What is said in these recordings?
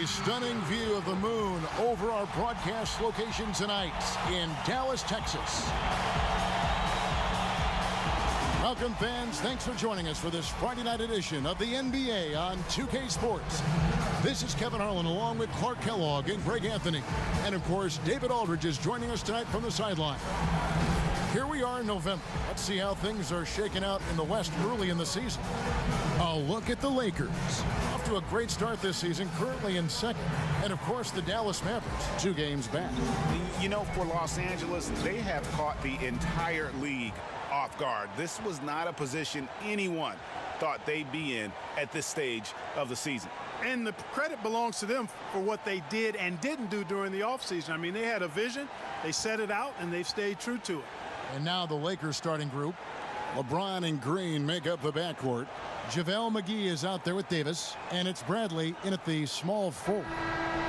A stunning view of the moon over our broadcast location tonight in Dallas, Texas. Welcome, fans. Thanks for joining us for this Friday night edition of the NBA on 2K Sports. This is Kevin Harlan along with Clark Kellogg and Greg Anthony. And, of course, David Aldridge is joining us tonight from the sideline. Here we are in November. Let's see how things are shaking out in the West early in the season. A look at the Lakers. Off to a great start this season, currently in second. And, of course, the Dallas Mavericks, 2 games back. You know, for Los Angeles, they have caught the entire league off guard. This was not a position anyone thought they'd be in at this stage of the season. And the credit belongs to them for what they did and didn't do during the offseason. I mean, they had a vision, they set it out, and they've stayed true to it. And now the Lakers starting group. LeBron and Green make up the backcourt. JaVale McGee is out there with Davis, and it's Bradley in at the small forward.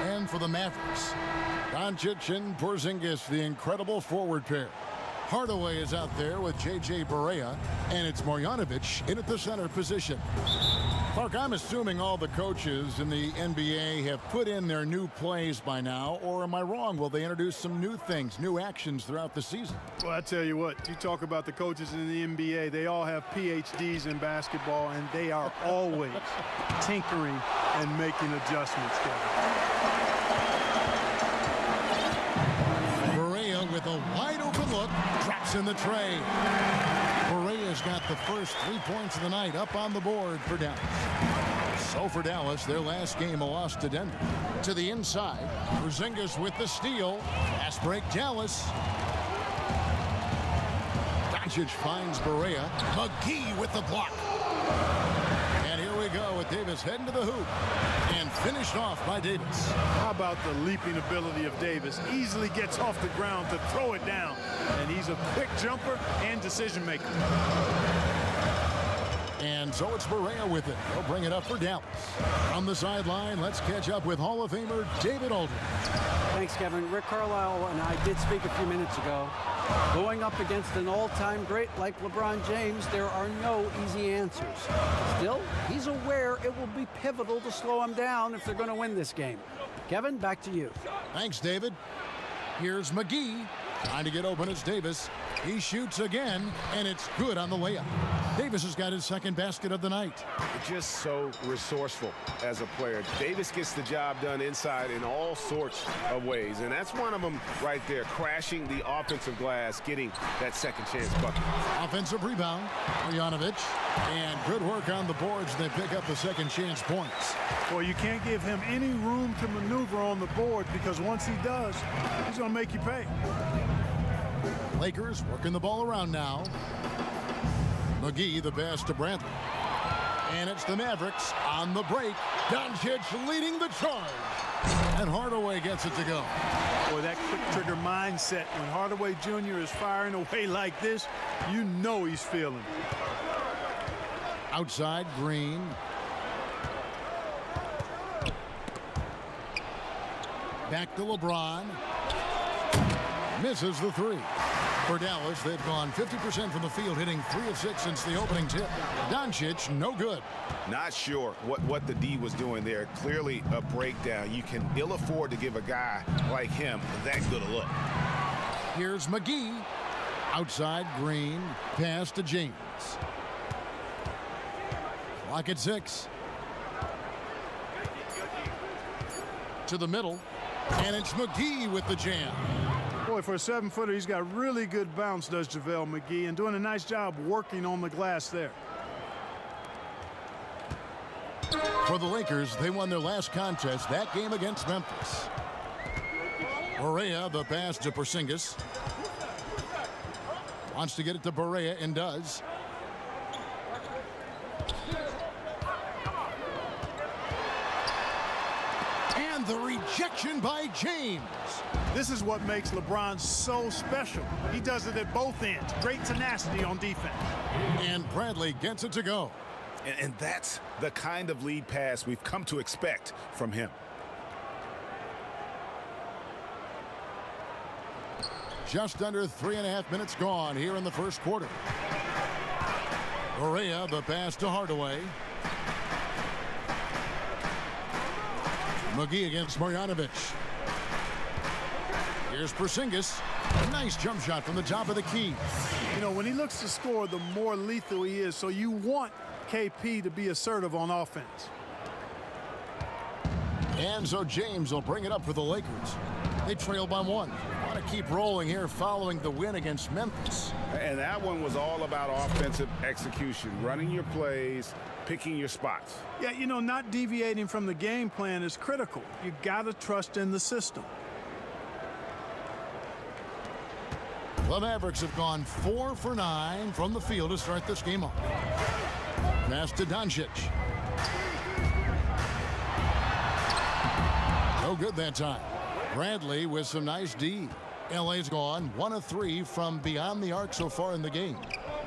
And for the Mavericks, Doncic and Porzingis, the incredible forward pair. Hardaway is out there with J.J. Barea, and it's Marjanovic in at the center position. Clark, I'm assuming all the coaches in the NBA have put in their new plays by now, or am I wrong? Will they introduce some new things, new actions throughout the season? Well, I tell you what, you talk about the coaches in the NBA, they all have PhDs in basketball, and they are always tinkering and making adjustments, Kevin. Barea with a wide-open look, drops in the tray. Berea's got the first 3 points of the night up on the board for Dallas. So for Dallas, their last game a loss to Denver. To the inside, Porzingis with the steal. Fast break, Dallas. Doncic finds Barea. McGee with the block. And here we go with Davis heading to the hoop. And finished off by Davis. How about the leaping ability of Davis? Easily gets off the ground to throw it down. And he's a quick jumper and decision maker. And so it's Barea with it. He'll bring it up for Dallas. On the sideline, let's catch up with Hall of Famer David Aldridge. Thanks, Kevin. Rick Carlisle and I did speak a few minutes ago. Going up against an all-time great like LeBron James, there are no easy answers. Still, he's aware it will be pivotal to slow him down if they're going to win this game. Kevin, back to you. Thanks, David. Here's McGee. Trying to get open as Davis. He shoots again, and it's good on the layup. Davis has got his second basket of the night. Just so resourceful as a player. Davis gets the job done inside in all sorts of ways, and that's one of them right there, crashing the offensive glass, getting that second chance bucket. Offensive rebound, Marjanovic, and good work on the boards. They pick up the second chance points. Well, you can't give him any room to maneuver on the board because once he does, he's going to make you pay. Lakers working the ball around now. McGee the pass to Bradley. And it's the Mavericks on the break. Doncic leading the charge. And Hardaway gets it to go. Boy, that quick trigger mindset, when Hardaway Jr. is firing away like this, you know he's feeling it. Outside, Green. Back to LeBron. Misses the three. For Dallas, they've gone 50% from the field, hitting 3 of 6 since the opening tip. Doncic, no good. Not sure what the D was doing there. Clearly a breakdown. You can ill afford to give a guy like him that good a look. Here's McGee. Outside, Green. Pass to James. Clock at 6. To the middle. And it's McGee with the jam. Boy, for a 7-footer, he's got really good bounce, does JaVale McGee, and doing a nice job working on the glass there. For the Lakers, they won their last contest, that game against Memphis. Barea, the pass to Porzingis. Wants to get it to Barea and does. And the rejection by James. This is what makes LeBron so special. He does it at both ends. Great tenacity on defense. And Bradley gets it to go. And that's the kind of lead pass we've come to expect from him. Just under 3.5 minutes gone here in the first quarter. Barea, the pass to Hardaway. McGee against Marjanovic. Here's Porzingis. A nice jump shot from the top of the key. You know, when he looks to score, the more lethal he is. So you want KP to be assertive on offense. And so James will bring it up for the Lakers. They trail by 1. Want to keep rolling here following the win against Memphis. And that one was all about offensive execution, running your plays, picking your spots. Yeah, you know, not deviating from the game plan is critical. You got to trust in the system. The Mavericks have gone 4 for 9 from the field to start this game off. Pass to Doncic. No good that time. Bradley with some nice D. LA's gone 1 of 3 from beyond the arc so far in the game.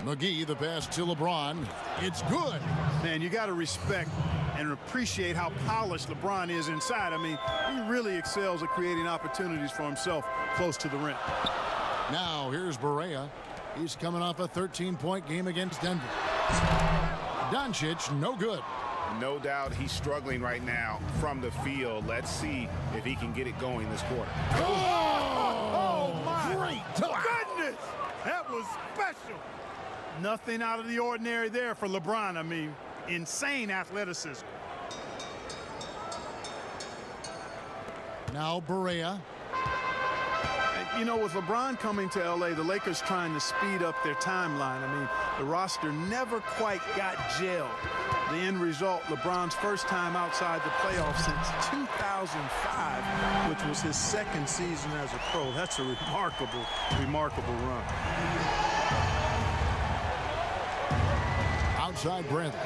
McGee, the pass to LeBron. It's good. Man, you got to respect and appreciate how polished LeBron is inside. I mean, he really excels at creating opportunities for himself close to the rim. Now here's Barea. He's coming off a 13-point game against Denver. Doncic, no good. No doubt he's struggling right now from the field. Let's see if he can get it going this quarter. Oh my great goodness! That was special. Nothing out of the ordinary there for LeBron. I mean, insane athleticism. Now Barea. You know, with LeBron coming to LA, the Lakers trying to speed up their timeline. I mean, the roster never quite got gelled. The end result, LeBron's first time outside the playoffs since 2005, which was his second season as a pro. That's a remarkable, remarkable run. Outside Bradley.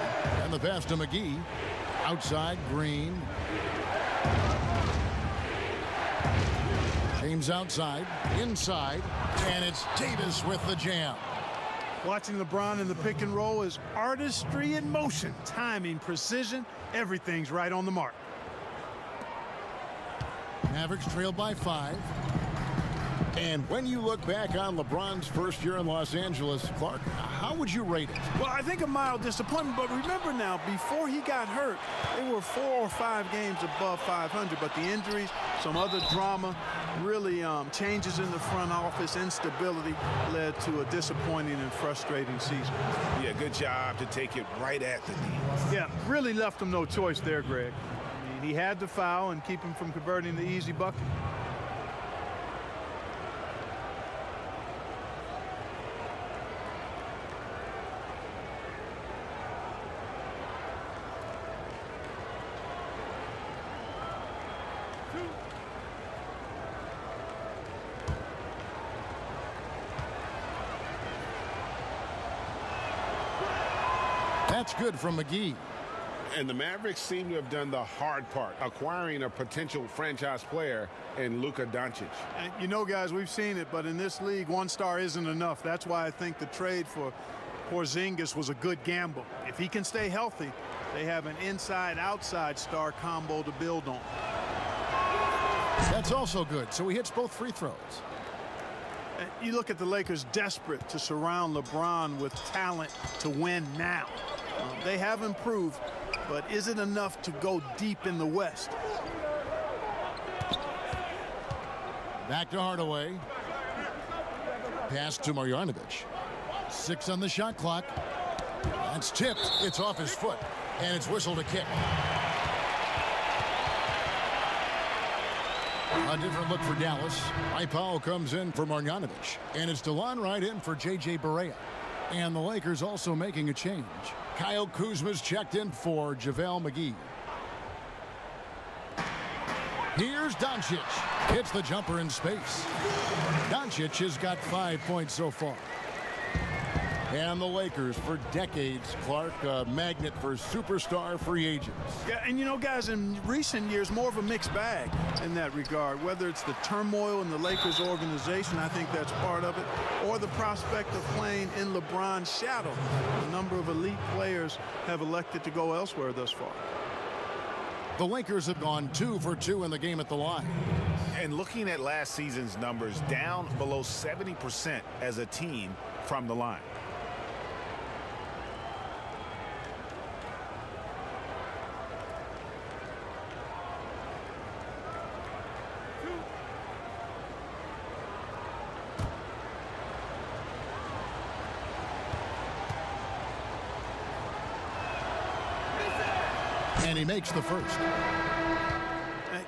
And the pass to McGee. Outside Green. James outside, inside, and it's Davis with the jam. Watching LeBron in the pick and roll is artistry in motion. Timing, precision, everything's right on the mark. Mavericks trail by 5. And when you look back on LeBron's first year in Los Angeles, Clark, how would you rate it? Well, I think a mild disappointment, but remember now, before he got hurt, they were 4 or 5 games above 500, but the injuries, some other drama, really changes in the front office, instability led to a disappointing and frustrating season. Yeah, good job to take it right at the knee. Yeah, really left him no choice there, Greg. I mean, he had to foul and keep him from converting the easy bucket. That's good from McGee. And the Mavericks seem to have done the hard part, acquiring a potential franchise player in Luka Doncic. And you know, guys, we've seen it, but in this league, 1 star isn't enough. That's why I think the trade for Porzingis was a good gamble. If he can stay healthy, they have an inside-outside star combo to build on. That's also good. So he hits both free throws. And you look at the Lakers desperate to surround LeBron with talent to win now. They have improved, but is it enough to go deep in the West? Back to Hardaway. Pass to Marjanovic. 6 on the shot clock. That's tipped. It's off his foot, and it's whistled a kick. A different look for Dallas. Powell comes in for Marjanovic, and it's DeLon Wright in for J.J. Barea. And the Lakers also making a change. Kyle Kuzma's checked in for JaVale McGee. Here's Doncic. Hits the jumper in space. Doncic has got 5 points so far. And the Lakers, for decades, Clark, a magnet for superstar free agents. Yeah, and you know, guys, in recent years, more of a mixed bag in that regard. Whether it's the turmoil in the Lakers organization, I think that's part of it, or the prospect of playing in LeBron's shadow. A number of elite players have elected to go elsewhere thus far. The Lakers have gone 2 for 2 in the game at the line. And looking at last season's numbers, down below 70% as a team from the line. And he makes the first.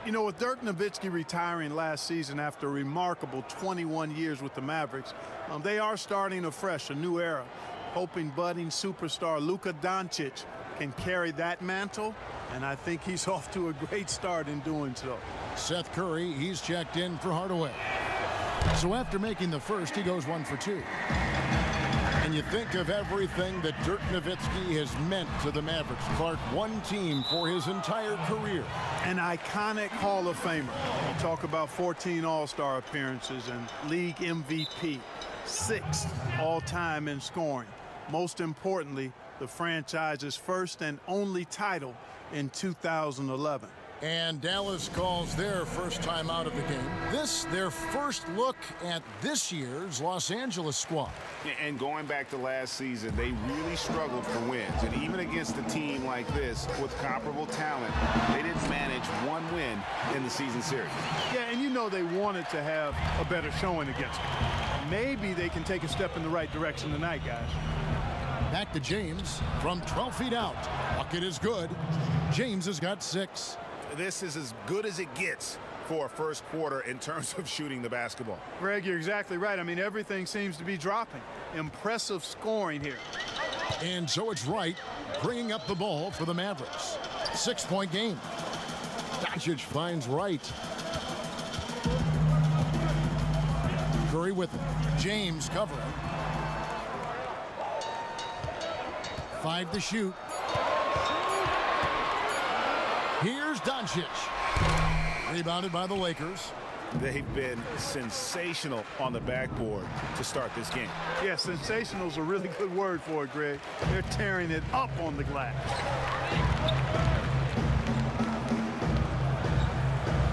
You know, with Dirk Nowitzki retiring last season after a remarkable 21 years with the Mavericks, they are starting afresh, a new era, hoping budding superstar Luka Doncic can carry that mantle, and I think he's off to a great start in doing so. Seth Curry, he's checked in for Hardaway. So after making the first, he goes 1 for 2. And you think of everything that Dirk Nowitzki has meant to the Mavericks. Clark, one team for his entire career. An iconic Hall of Famer. You talk about 14 All-Star appearances and league MVP, 6th all-time in scoring. Most importantly, the franchise's first and only title in 2011. And Dallas calls their first time out of the game. This, their first look at this year's Los Angeles squad. And going back to last season, they really struggled for wins. And even against a team like this with comparable talent, they didn't manage one win in the season series. Yeah, and you know they wanted to have a better showing against them. Maybe they can take a step in the right direction tonight, guys. Back to James from 12 feet out. Bucket is good. James has got 6. This is as good as it gets for a first quarter in terms of shooting the basketball. Greg, you're exactly right. I mean, everything seems to be dropping. Impressive scoring here. And so it's Wright bringing up the ball for the Mavericks. 6-point game. Doncic finds Wright. Curry with him. James covering. 5 to shoot. Here's Doncic. Rebounded by the Lakers. They've been sensational on the backboard to start this game. Yeah, sensational is a really good word for it, Greg. They're tearing it up on the glass.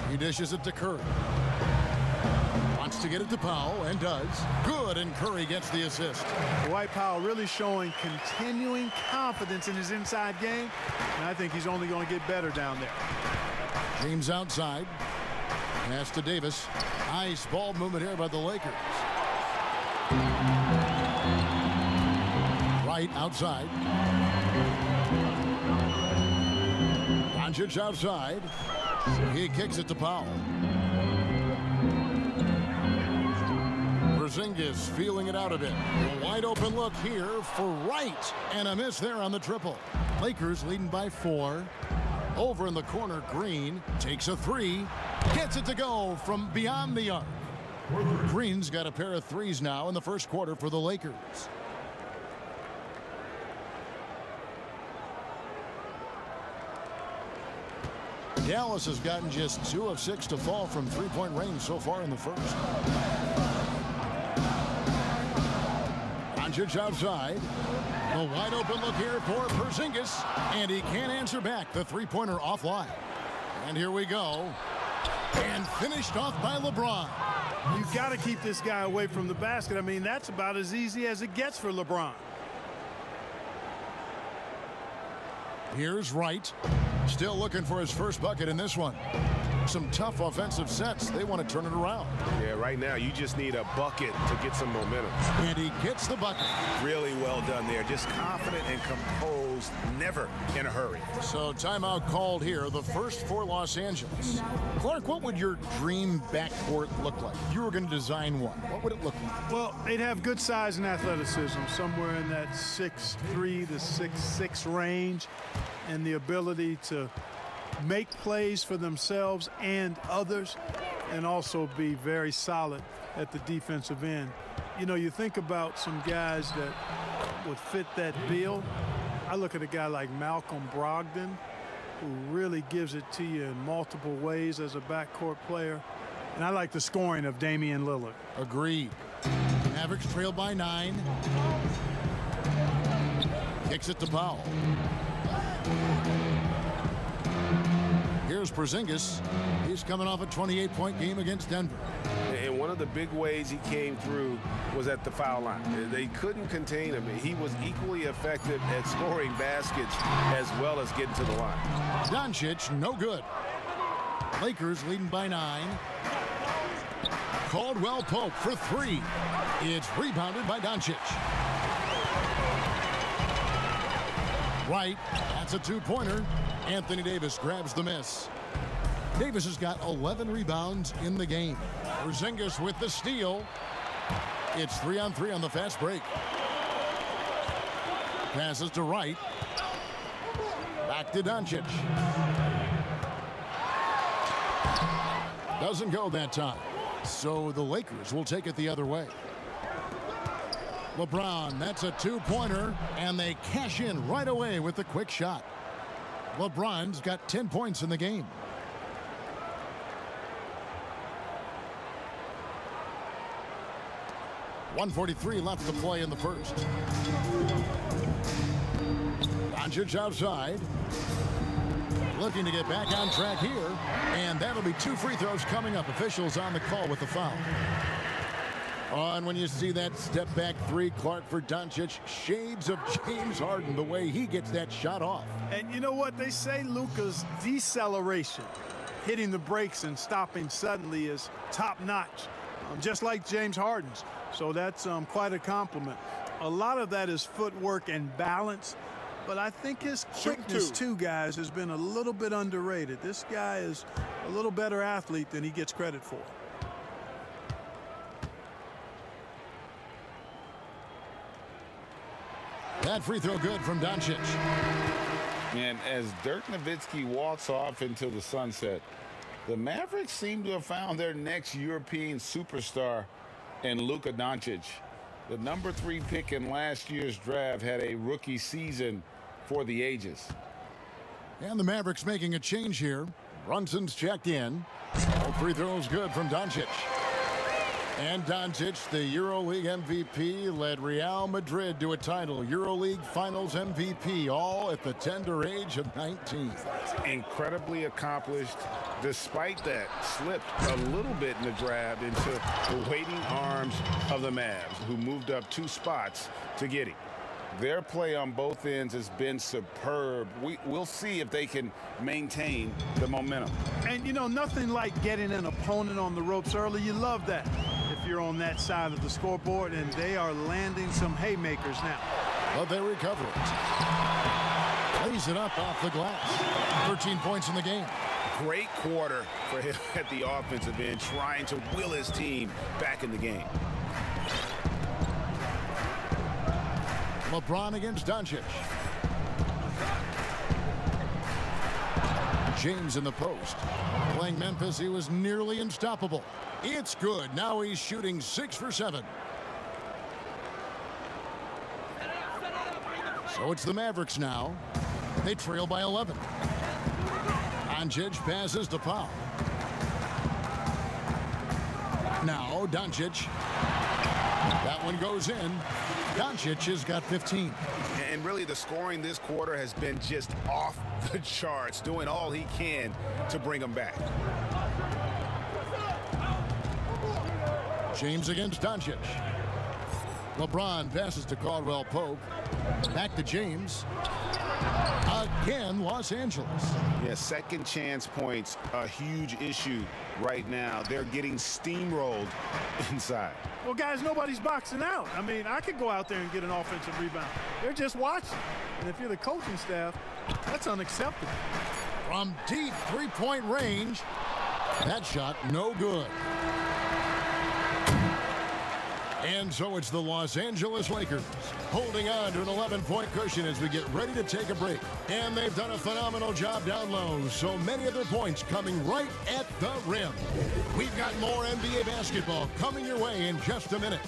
He dishes it to Curry. Wants to get it to Powell, and does. Good, and Curry gets the assist. Dwight Powell really showing continuing confidence in his inside game, and I think he's only going to get better down there. James outside. Pass to Davis. Nice ball movement here by the Lakers. Wright outside. Doncic outside. He kicks it to Powell. Porzingis feeling it out a bit. A wide open look here for Wright. And a miss there on the triple. Lakers leading by 4. Over in the corner, Green takes a 3. Gets it to go from beyond the arc. Green's got a pair of 3s now in the first quarter for the Lakers. Dallas has gotten just 2 of 6 to fall from 3-point range so far in the first. Doncic outside. A wide open look here for Porzingis, and he can't answer back. The 3-pointer offline. And here we go. And finished off by LeBron. You've got to keep this guy away from the basket. I mean, that's about as easy as it gets for LeBron. Here's Wright. Still looking for his first bucket in this one. Some tough offensive sets. They want to turn it around. Yeah, right now you just need a bucket to get some momentum. And he gets the bucket. Really well done there. Just confident and composed, never in a hurry. So timeout called here, the first for Los Angeles. Clark, what would your dream backcourt look like? If you were going to design one, what would it look like? Well, they'd have good size and athleticism, somewhere in that 6'3" to 6'6" range, and the ability to make plays for themselves and others, and also be very solid at the defensive end. You know, you think about some guys that would fit that bill. I look at a guy like Malcolm Brogdon, who really gives it to you in multiple ways as a backcourt player. And I like the scoring of Damian Lillard. Agreed. Mavericks trailed by 9. Kicks it to Powell. Here's Porzingis. He's coming off a 28-point game against Denver. And one of the big ways he came through was at the foul line. They couldn't contain him. He was equally effective at scoring baskets as well as getting to the line. Doncic, no good. Lakers leading by 9. Caldwell Pope for 3. It's rebounded by Doncic. Right, that's a two-pointer. Anthony Davis grabs the miss. Davis has got 11 rebounds in the game. Porzingis with the steal. It's 3-on-3 on the fast break. Passes to Wright. Back to Doncic. Doesn't go that time. So the Lakers will take it the other way. LeBron, that's a two-pointer, and they cash in right away with the quick shot. LeBron's got 10 points in the game. .143 left to play in the first. Doncic outside. Looking to get back on track here. And that'll be 2 free throws coming up. Officials on the call with the foul. On when you see that step back three, Clark, for Doncic. Shades of James Harden, the way he gets that shot off. And you know what they say, Luka's deceleration, hitting the brakes and stopping suddenly, is top notch, just like James Harden's. So that's quite a compliment. A lot of that is footwork and balance, but I think his quickness too, guys, has been a little bit underrated. This guy is a little better athlete than he gets credit for. That free throw good from Doncic. And as Dirk Nowitzki walks off into the sunset, the Mavericks seem to have found their next European superstar in Luka Doncic. The number 3 pick in last year's draft had a rookie season for the ages. And the Mavericks making a change here. Brunson's checked in. All free throws good from Doncic. And Doncic, the EuroLeague MVP, led Real Madrid to a title. EuroLeague Finals MVP, all at the tender age of 19. Incredibly accomplished. Despite that, slipped a little bit in the draft into the waiting arms of the Mavs, who moved up 2 spots to get him. Their play on both ends has been superb. We'll see if they can maintain the momentum. And, you know, nothing like getting an opponent on the ropes early. You love that if you're on that side of the scoreboard, and they are landing some haymakers now. But they recover it. Lays it up off the glass. 13 points in the game. Great quarter for him at the offensive end, trying to will his team back in the game. LeBron against Doncic. James in the post. Playing Memphis, he was nearly unstoppable. It's good. Now he's shooting 6 for 7. So it's the Mavericks now. They trail by 11. Doncic passes to Powell. Now Doncic. That one goes in. Doncic has got 15. And really, the scoring this quarter has been just off the charts, doing all he can to bring them back. James against Doncic. LeBron passes to Caldwell Pope. Back to James. Again, Los Angeles. Yeah, second chance points, a huge issue right now. They're getting steamrolled inside. Well, guys, nobody's boxing out. I mean, I could go out there and get an offensive rebound. They're just watching. And if you're the coaching staff, that's unacceptable. From deep three-point range, that shot no good. And so it's the Los Angeles Lakers holding on to an 11-point cushion as we get ready to take a break. And they've done a phenomenal job down low. So many of their points coming right at the rim. We've got more NBA basketball coming your way in just a minute.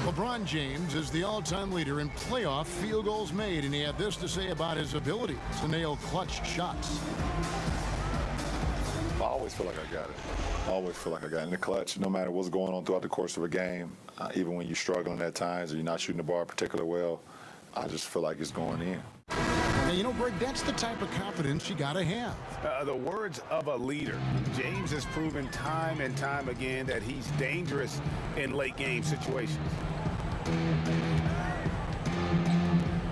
LeBron James is the all-time leader in playoff field goals made, and he had this to say about his ability to nail clutch shots. I always feel like I got it. I always feel like I got it in the clutch, no matter what's going on throughout the course of a game. Even when you're struggling at times or you're not shooting the ball particularly well, I just feel like it's going in. Now, you know, Greg, that's the type of confidence you got to have. The words of a leader. James has proven time and time again that he's dangerous in late game situations.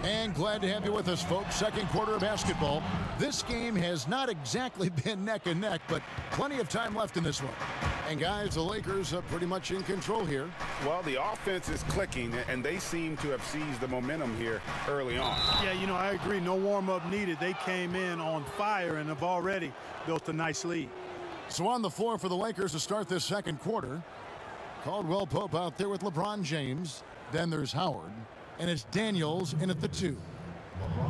And glad to have you with us, folks. Second quarter of basketball. This game has not exactly been neck and neck, but plenty of time left in this one. And guys, the Lakers are pretty much in control here. Well, the offense is clicking, and they seem to have seized the momentum here early on. Yeah, you know, I agree. No warm-up needed. They came in on fire and have already built a nice lead. So on the floor for the Lakers to start this second quarter, Caldwell Pope out there with LeBron James. Then there's Howard. And it's Daniels in at the 2.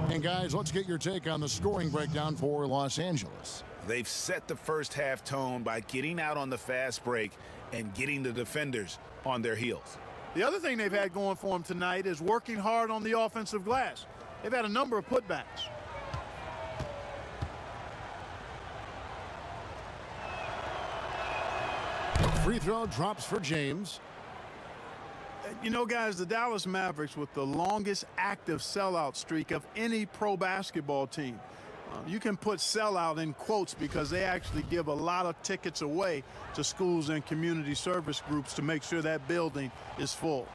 And guys, let's get your take on the scoring breakdown for Los Angeles. They've set the first half tone by getting out on the fast break and getting the defenders on their heels. The other thing they've had going for them tonight is working hard on the offensive glass. They've had a number of putbacks. Free throw drops for James. You know, guys, the Dallas Mavericks with the longest active sellout streak of any pro basketball team. You can put sellout in quotes because they actually give a lot of tickets away to schools and community service groups to make sure that building is full.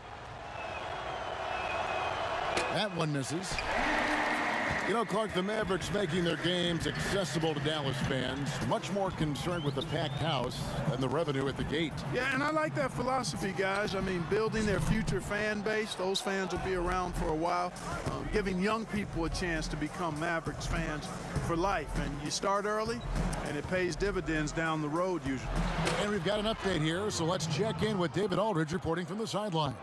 That one misses. You know, Clark, the Mavericks making their games accessible to Dallas fans, much more concerned with the packed house than the revenue at the gate. Yeah, and I like that philosophy, guys. I mean, building their future fan base. Those fans will be around for a while. Giving young people a chance to become Mavericks fans for life. And you start early, and it pays dividends down the road usually. And we've got an update here, so let's check in with David Aldridge reporting from the sideline.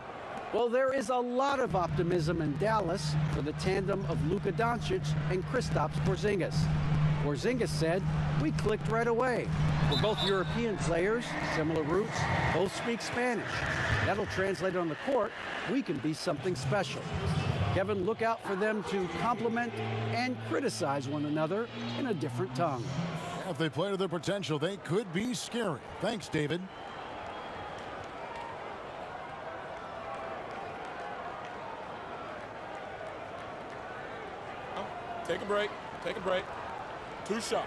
Well, there is a lot of optimism in Dallas for the tandem of Luka Doncic and Kristaps Porzingis. Porzingis said, "We clicked right away. We're both European players, similar roots, both speak Spanish. That'll translate on the court. We can be something special." Kevin, look out for them to compliment and criticize one another in a different tongue. If they play to their potential, they could be scary. Thanks, David. Take a break. Take a break. 2 shots.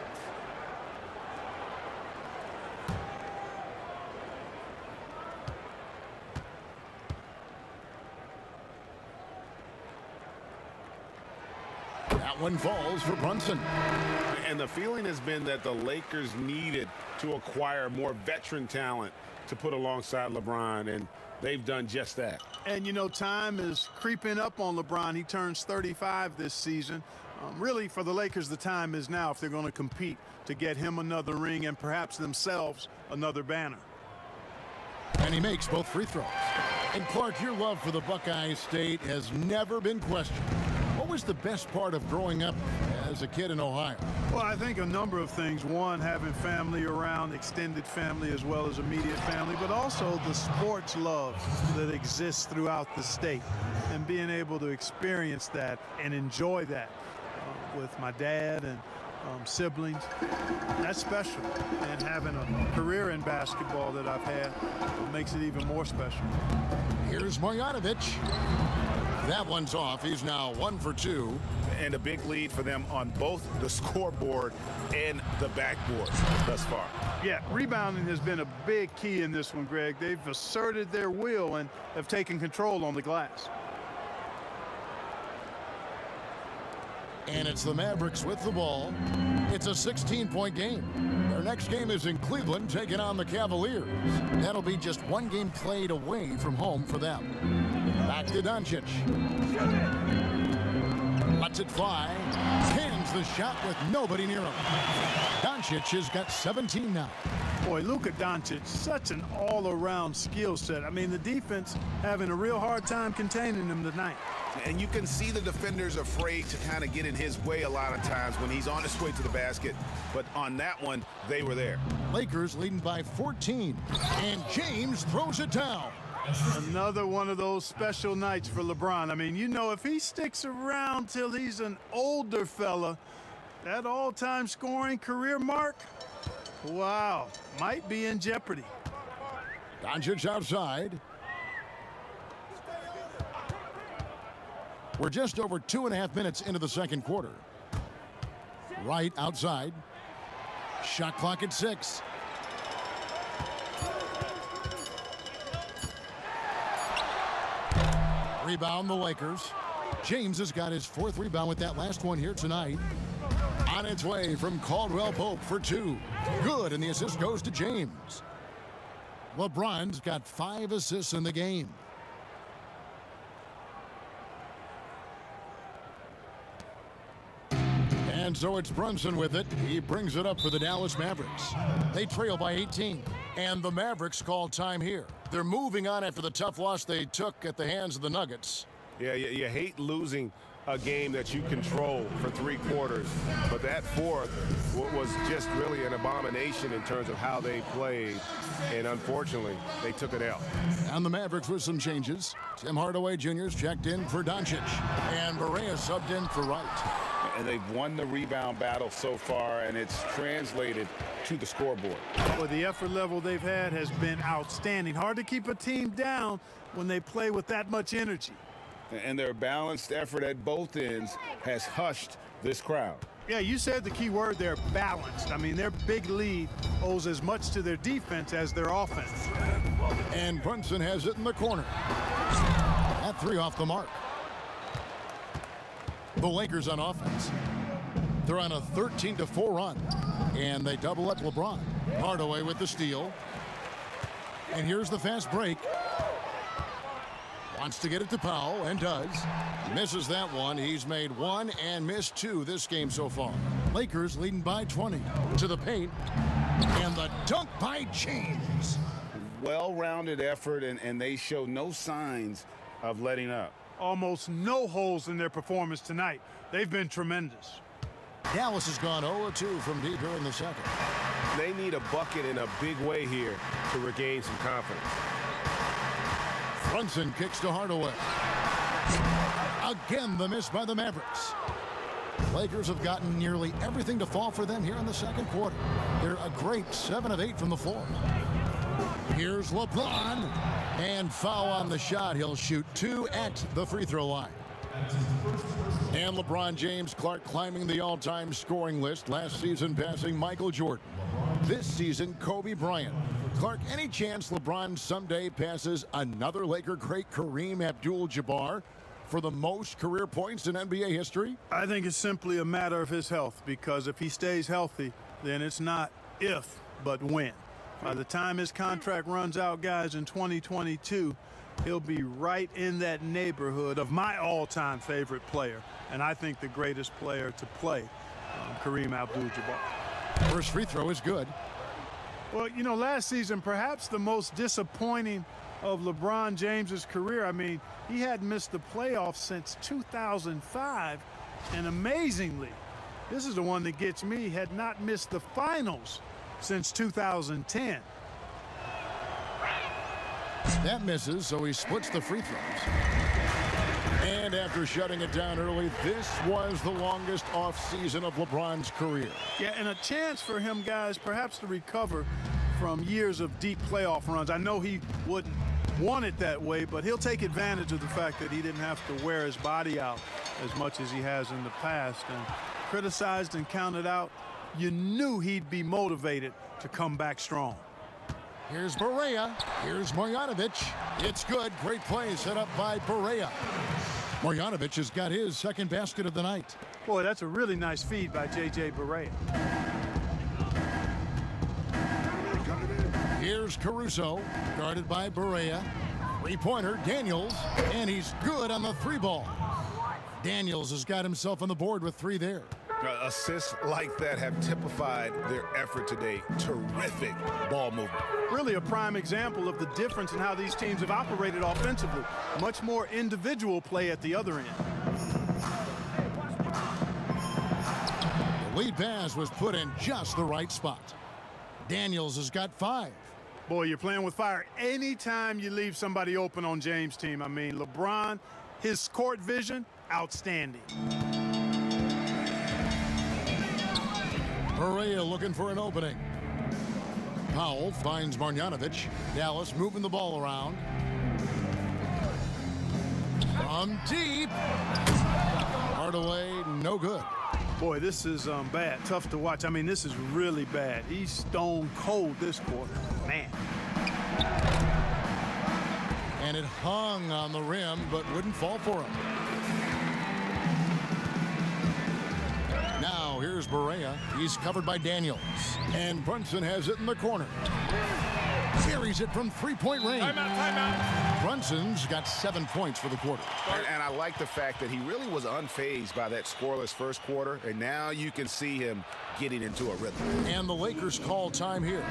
That one falls for Brunson. And the feeling has been that the Lakers needed to acquire more veteran talent to put alongside LeBron, and they've done just that. And, you know, time is creeping up on LeBron. He turns 35 this season. Really, for the Lakers, the time is now if they're going to compete to get him another ring and perhaps themselves another banner. And he makes both free throws. And Clark, your love for the Buckeye State has never been questioned. What was the best part of growing up as a kid in Ohio? Well, I think a number of things. One, having family around, extended family as well as immediate family, but also the sports love that exists throughout the state and being able to experience that and enjoy that with my dad and siblings. That's special. And having a career in basketball that I've had makes it even more special. Here's Marjanovic. That one's off. He's now 1 for 2. And a big lead for them on both the scoreboard and the backboard thus far. Yeah, rebounding has been a big key in this one, Greg. They've asserted their will and have taken control on the glass. And it's the Mavericks with the ball. It's a 16-point game. Their next game is in Cleveland, taking on the Cavaliers. That'll be just one game played away from home for them. Back to Doncic. Lets it fly. Pins the shot with nobody near him. Doncic has got 17 now. Boy, Luka Doncic, such an all-around skill set. I mean, the defense having a real hard time containing him tonight. And you can see the defenders afraid to kind of get in his way a lot of times when he's on his way to the basket. But on that one, they were there. Lakers leading by 14. And James throws it down. Another one of those special nights for LeBron. I mean, you know, if he sticks around till he's an older fella, that all-time scoring career mark, wow, might be in jeopardy. Doncic outside. We're just over 2.5 minutes into the second quarter. Right outside. Shot clock at 6. Rebound the Lakers. James has got his 4th rebound with that last one here tonight. On its way from Caldwell Pope for 2. Good, and the assist goes to James. LeBron's got 5 assists in the game. And so it's Brunson with it. He brings it up for the Dallas Mavericks. They trail by 18. And the Mavericks call time here. They're moving on after the tough loss they took at the hands of the Nuggets. Yeah, you hate losing a game that you control for 3 quarters. But that 4th was just really an abomination in terms of how they played. And unfortunately, they took an L. And the Mavericks with some changes. Tim Hardaway Jr.'s checked in for Doncic. And Barea subbed in for Wright. And they've won the rebound battle so far, and it's translated to the scoreboard. Well, the effort level they've had has been outstanding. Hard to keep a team down when they play with that much energy. And their balanced effort at both ends has hushed this crowd. Yeah, you said the key word there, balanced. I mean, their big lead owes as much to their defense as their offense. And Brunson has it in the corner. That 3 off the mark. The Lakers on offense. They're on a 13-4 run. And they double up LeBron. Hardaway with the steal. And here's the fast break. Wants to get it to Powell, and does. Misses that one. He's made 1 and missed 2 this game so far. Lakers leading by 20. To the paint. And the dunk by James. Well-rounded effort, and they show no signs of letting up. Almost no holes in their performance tonight. They've been tremendous. Dallas has gone 0-2 from deep here in the second. They need a bucket in a big way here to regain some confidence. Brunson kicks to Hardaway. Again, the miss by the Mavericks. Lakers have gotten nearly everything to fall for them here in the second quarter. They're a great 7 of 8 from the floor. Here's LeBron. And foul on the shot. He'll shoot 2 at the free throw line. And LeBron James Clark climbing the all-time scoring list. Last season passing Michael Jordan. This season, Kobe Bryant. Clark, any chance LeBron someday passes another Laker great, Kareem Abdul-Jabbar, for the most career points in NBA history? I think it's simply a matter of his health, because if he stays healthy, then it's not if, but when. By the time his contract runs out, guys, in 2022, he'll be right in that neighborhood of my all-time favorite player, and I think the greatest player to play, Kareem Abdul-Jabbar. First free throw is good. Well, you know, last season, perhaps the most disappointing of LeBron James's career. I mean, he hadn't missed the playoffs since 2005, and amazingly, this is the one that gets me, had not missed the finals since 2010. That misses, so he splits the free throws. And after shutting it down early, this was the longest offseason of LeBron's career. Yeah, and a chance for him, guys, perhaps to recover from years of deep playoff runs. I know he wouldn't want it that way, but he'll take advantage of the fact that he didn't have to wear his body out as much as he has in the past. And criticized and counted out, you knew he'd be motivated to come back strong. Here's Barea. Here's Marjanovic. It's good. Great play set up by Barea. Marjanovic has got his second basket of the night. Boy, that's a really nice feed by J.J. Barea. Here's Caruso, guarded by Barea. Three-pointer, Daniels, and he's good on the 3-ball. Daniels has got himself on the board with 3 there. Assists like that have typified their effort today. Terrific ball movement. Really a prime example of the difference in how these teams have operated offensively. Much more individual play at the other end. The lead pass was put in just the right spot. Daniels has got 5. Boy, you're playing with fire anytime you leave somebody open on James' team. I mean, LeBron, his court vision, outstanding. Barea looking for an opening. Powell finds Marjanovic. Dallas moving the ball around. From deep. Hardaway, no good. Boy, this is bad. Tough to watch. I mean, this is really bad. He's stone cold this quarter. Man. And it hung on the rim, but wouldn't fall for him. Now here's Barea. He's covered by Daniels. And Brunson has it in the corner. Carries it from three-point range. Timeout. Brunson's got 7 points for the quarter. And I like the fact that he really was unfazed by that scoreless first quarter, and now you can see him getting into a rhythm. And the Lakers call time here.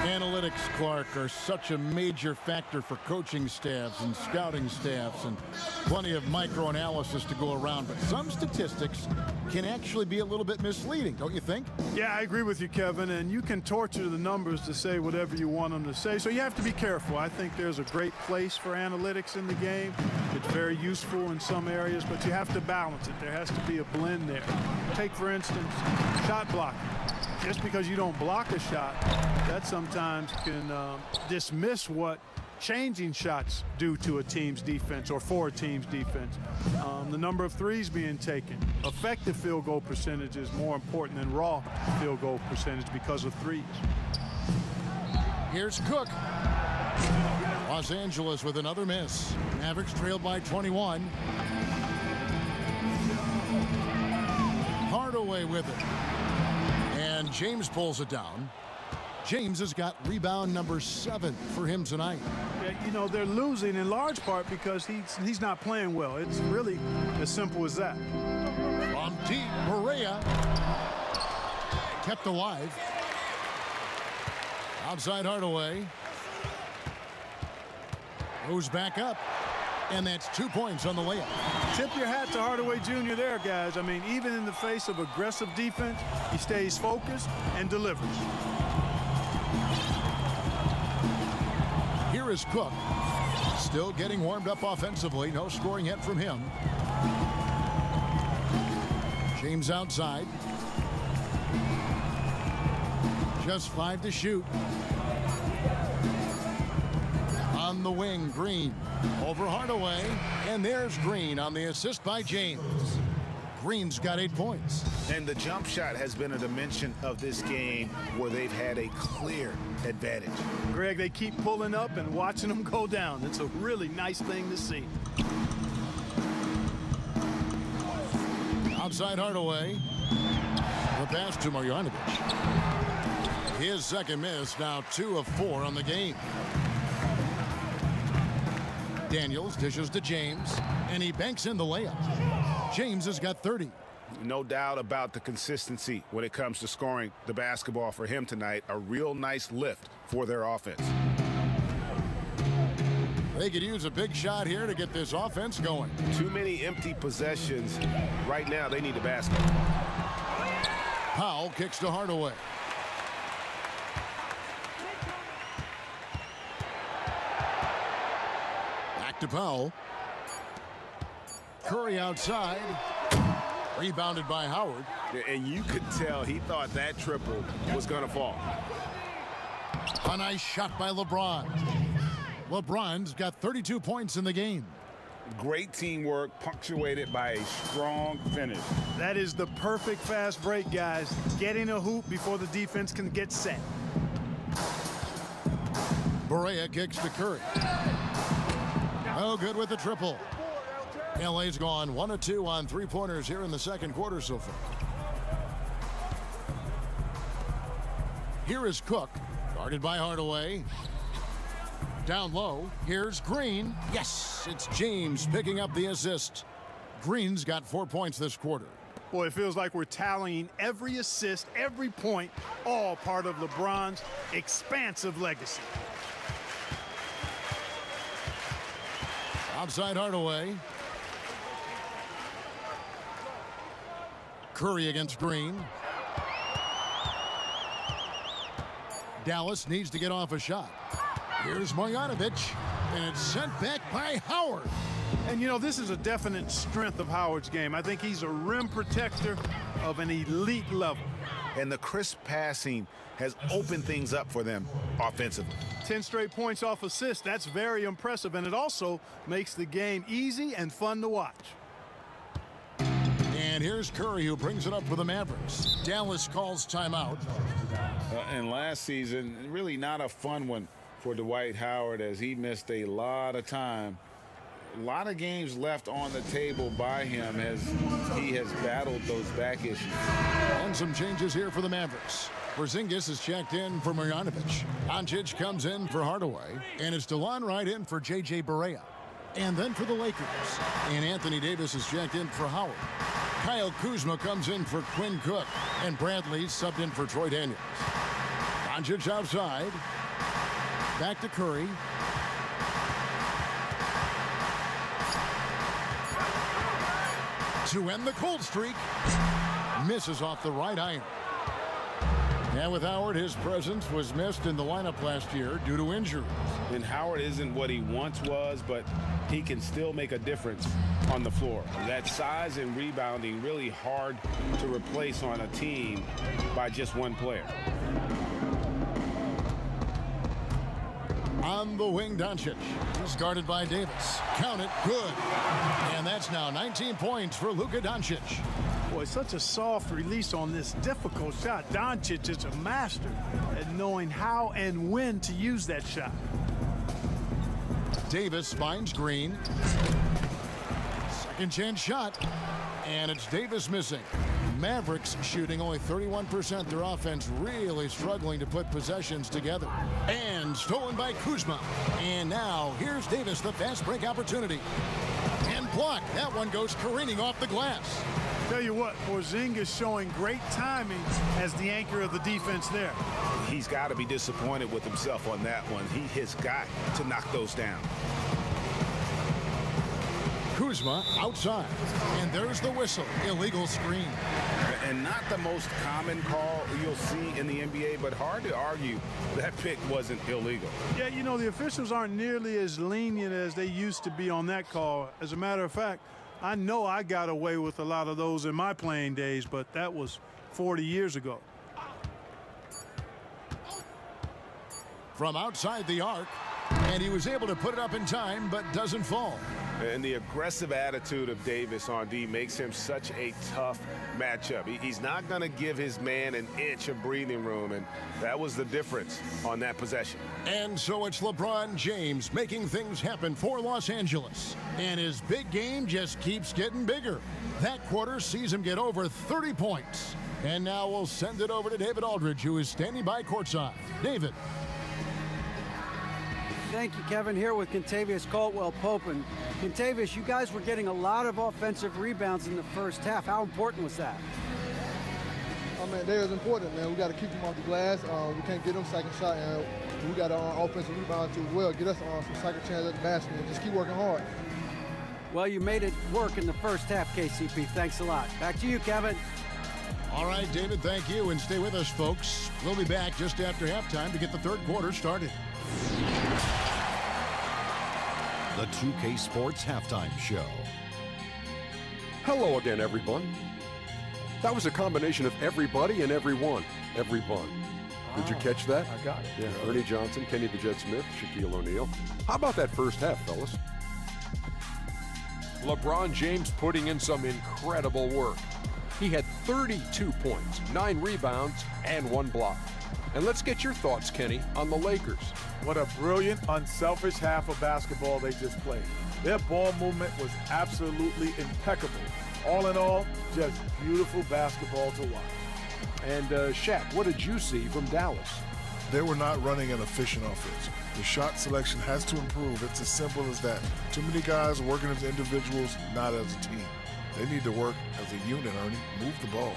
Analytics, Clark, are such a major factor for coaching staffs and scouting staffs, and plenty of micro-analysis to go around. But some statistics can actually be a little bit misleading, don't you think? Yeah, I agree with you, Kevin, and you can torture the numbers to say whatever you want them to say, so you have to be careful. I think there's a great place for analytics in the game. It's very useful in some areas, but you have to balance it. There has to be a blend there. Take, for instance, shot blocking. Just because you don't block a shot, that sometimes can dismiss what changing shots do to a team's defense or for a team's defense. The number of threes being taken. Effective field goal percentage is more important than raw field goal percentage because of threes. Here's Cook. Los Angeles with another miss. Mavericks trailed by 21. Hardaway with it. And James pulls it down. James has got rebound number 7 for him tonight. Yeah, you know, they're losing in large part because he's not playing well. It's really as simple as that. From deep, Barea kept alive. Outside Hardaway. Goes back up. And that's 2 points on the layup. Tip your hat to Hardaway Jr. there, guys. I mean, even in the face of aggressive defense, he stays focused and delivers. Here is Cook. Still getting warmed up offensively. No scoring yet from him. James outside. Just 5 to shoot. On the wing, Green over Hardaway, and there's Green on the assist by James. Green's got 8 points. And the jump shot has been a dimension of this game where they've had a clear advantage. Greg, they keep pulling up and watching them go down. It's a really nice thing to see. Outside Hardaway. The pass to Marjanovic. His second miss, now 2 of 4 on the game. Daniels dishes to James, and he banks in the layup. James has got 30. No doubt about the consistency when it comes to scoring the basketball for him tonight. A real nice lift for their offense. They could use a big shot here to get this offense going. Too many empty possessions. Right now, they need the basket. Powell kicks to Hardaway. To Powell. Curry outside. Rebounded by Howard. And you could tell he thought that triple was going to fall. A nice shot by LeBron. LeBron's got 32 points in the game. Great teamwork punctuated by a strong finish. That is the perfect fast break, guys. Getting a hoop before the defense can get set. Barea kicks to Curry. Oh, good with the triple. LA's gone 1 of 2 on 3-pointers here in the second quarter so far. Here is Cook, guarded by Hardaway. Down low, here's Green. Yes, it's James picking up the assist. Green's got 4 points this quarter. Boy, it feels like we're tallying every assist, every point, all part of LeBron's expansive legacy. Outside Hardaway. Curry against Green. Dallas needs to get off a shot. Here's Marjanovic, and it's sent back by Howard. And, you know, this is a definite strength of Howard's game. I think he's a rim protector of an elite level. And the crisp passing has opened things up for them offensively. 10 straight points off assists. That's very impressive, and it also makes the game easy and fun to watch. And here's Curry, who brings it up for the Mavericks. Dallas calls timeout. And last season, really not a fun one for Dwight Howard as he missed a lot of time. A lot of games left on the table by him as he has battled those back issues. And some changes here for the Mavericks. Porzingis is checked in for Marjanovic. Doncic comes in for Hardaway. And it's DeLon Wright in for J.J. Barea. And then for the Lakers. And Anthony Davis is checked in for Howard. Kyle Kuzma comes in for Quinn Cook. And Bradley subbed in for Troy Daniels. Doncic outside. Back to Curry. To end the cold streak. Misses off the right iron. And with Howard, his presence was missed in the lineup last year due to injuries. And Howard isn't what he once was, but he can still make a difference on the floor. That size and rebounding really hard to replace on a team by just one player. On the wing, Doncic. He's guarded by Davis. Count it, good. And that's now 19 points for Luka Doncic. Boy, such a soft release on this difficult shot. Doncic is a master at knowing how and when to use that shot. Davis finds Green. Second chance shot. And it's Davis missing. Mavericks shooting only 31%. Their offense really struggling to put possessions together. And stolen by Kuzma. And now here's Davis, the fast break opportunity. And blocked. That one goes careening off the glass. Tell you what, Porzingis showing great timing as the anchor of the defense there. He's got to be disappointed with himself on that one. He has got to knock those down. Kuzma outside. And there's the whistle. Illegal screen. And not the most common call you'll see in the NBA, but hard to argue that pick wasn't illegal. Yeah, you know, the officials aren't nearly as lenient as they used to be on that call. As a matter of fact, I know I got away with a lot of those in my playing days, but that was 40 years ago. From outside the arc, and he was able to put it up in time, but doesn't fall. And the aggressive attitude of Davis on D makes him such a tough matchup. He's not going to give his man an inch of breathing room, and that was the difference on that possession. And so it's LeBron James making things happen for Los Angeles. And his big game just keeps getting bigger. That quarter sees him get over 30 points. And now we'll send it over to David Aldridge, who is standing by courtside. David. Thank you, Kevin. Here with Kentavious Caldwell-Pope. And Kentavious, you guys were getting a lot of offensive rebounds in the first half. How important was that? I mean, that is important, man. We got to keep them off the glass. We can't get them second shot, and we got offensive rebound too as well. Get us some second chance at the basket and just keep working hard. Well, you made it work in the first half, KCP. Thanks a lot. Back to you, Kevin. All right, David, thank you. And stay with us, folks. We'll be back just after halftime to get the third quarter started. The 2K Sports Halftime Show. Hello again, everyone. That was a combination of everybody and everyone. Everyone. Did you catch that? I got it. Yeah, Ernie Johnson, Kenny the Jet Smith, Shaquille O'Neal. How about that first half, fellas? LeBron James putting in some incredible work. He had 32 points, 9 rebounds, and 1 block. And let's get your thoughts, Kenny, on the Lakers. What a brilliant, unselfish half of basketball they just played. Their ball movement was absolutely impeccable. All in all, just beautiful basketball to watch. And Shaq, what did you see from Dallas? They were not running an efficient offense. The shot selection has to improve. It's as simple as that. Too many guys working as individuals, not as a team. They need to work as a unit, Ernie. Move the ball.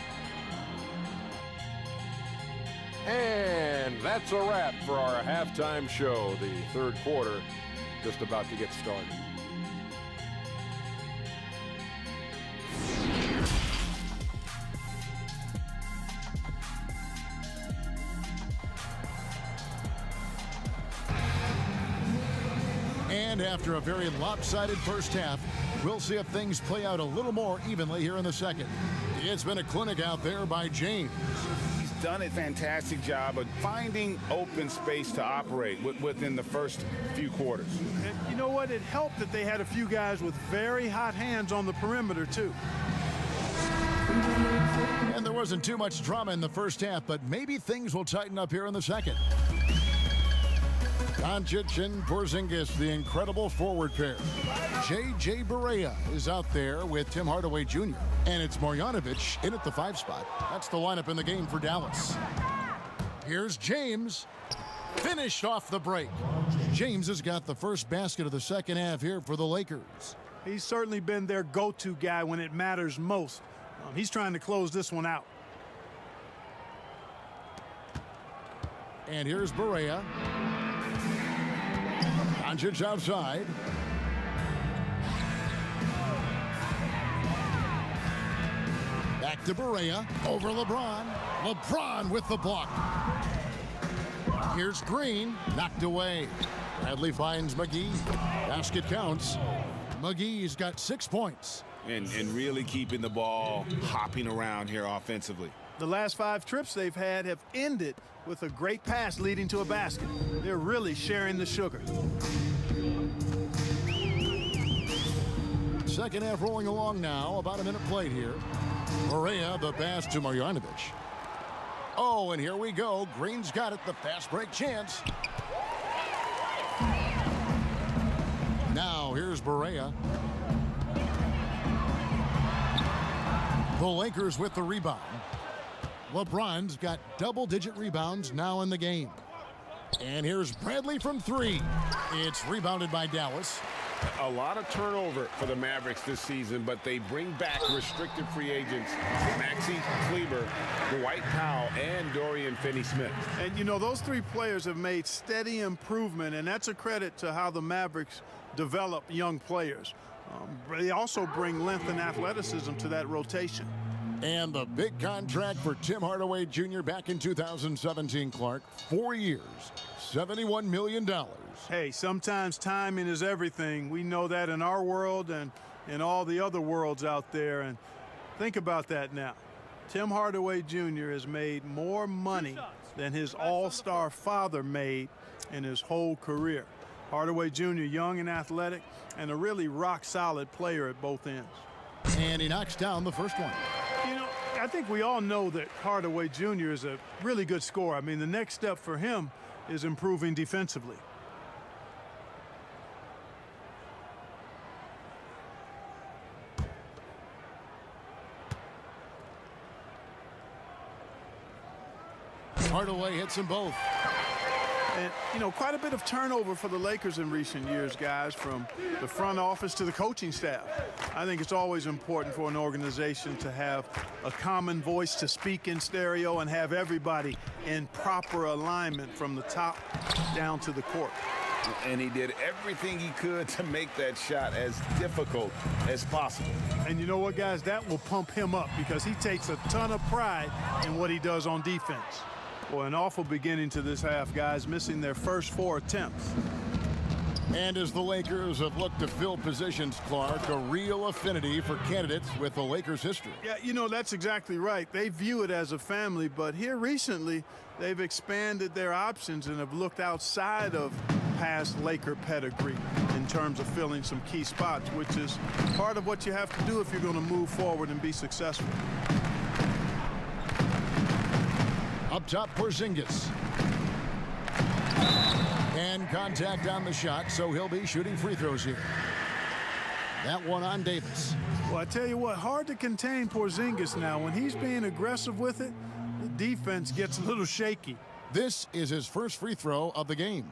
And that's a wrap for our halftime show. The third quarter just about to get started. And after a very lopsided first half, we'll see if things play out a little more evenly here in the second. It's been a clinic out there by James. He's done a fantastic job of finding open space to operate within the first few quarters. And you know what? It helped that they had a few guys with very hot hands on the perimeter, too. And there wasn't too much drama in the first half, but maybe things will tighten up here in the second. Doncic and Porzingis, the incredible forward pair. J.J. Barea is out there with Tim Hardaway Jr. And it's Marjanovic in at the 5 spot. That's the lineup in the game for Dallas. Here's James. Finished off the break. James has got the first basket of the second half here for the Lakers. He's certainly been their go-to guy when it matters most. He's trying to close this one out. And here's Barea. Doncic outside. Back to Barea. Over LeBron. LeBron with the block. Here's Green. Knocked away. Bradley finds McGee. Basket counts. McGee's got 6 points. And really keeping the ball hopping around here offensively. The last 5 trips they've had have ended with a great pass leading to a basket. They're really sharing the sugar. Second half rolling along now. About a minute played here. Barea, the pass to Marjanovic. Oh, and here we go. Green's got it. The fast break chance. Now here's Barea. The Lakers with the rebound. LeBron's got double-digit rebounds now in the game. And here's Bradley from 3. It's rebounded by Dallas. A lot of turnover for the Mavericks this season, but they bring back restricted free agents Maxi Kleber, Dwight Powell, and Dorian Finney-Smith. And, you know, those 3 players have made steady improvement, and that's a credit to how the Mavericks develop young players. They also bring length and athleticism to that rotation. And the big contract for Tim Hardaway Jr. back in 2017, Clark. 4 years, $71 million. Hey, sometimes timing is everything. We know that in our world and in all the other worlds out there. And think about that now. Tim Hardaway Jr. has made more money than his all-star father made in his whole career. Hardaway Jr., young and athletic, and a really rock-solid player at both ends. And he knocks down the first one. You know, I think we all know that Hardaway Jr. is a really good scorer. I mean, the next step for him is improving defensively. Hardaway hits them both. And, you know, quite a bit of turnover for the Lakers in recent years, guys, from the front office to the coaching staff. I think it's always important for an organization to have a common voice to speak in stereo and have everybody in proper alignment from the top down to the court. And he did everything he could to make that shot as difficult as possible. And you know what, guys? That will pump him up because he takes a ton of pride in what he does on defense. Boy, an awful beginning to this half, guys, missing their first 4 attempts. And as the Lakers have looked to fill positions, Clark, a real affinity for candidates with the Lakers' history. Yeah, you know, that's exactly right. They view it as a family, but here recently, they've expanded their options and have looked outside of past Laker pedigree in terms of filling some key spots, which is part of what you have to do if you're going to move forward and be successful. Up top, Porzingis. And contact on the shot, so he'll be shooting free throws here. That one on Davis. Well, I tell you what, hard to contain Porzingis now. When he's being aggressive with it, the defense gets a little shaky. This is his first free throw of the game.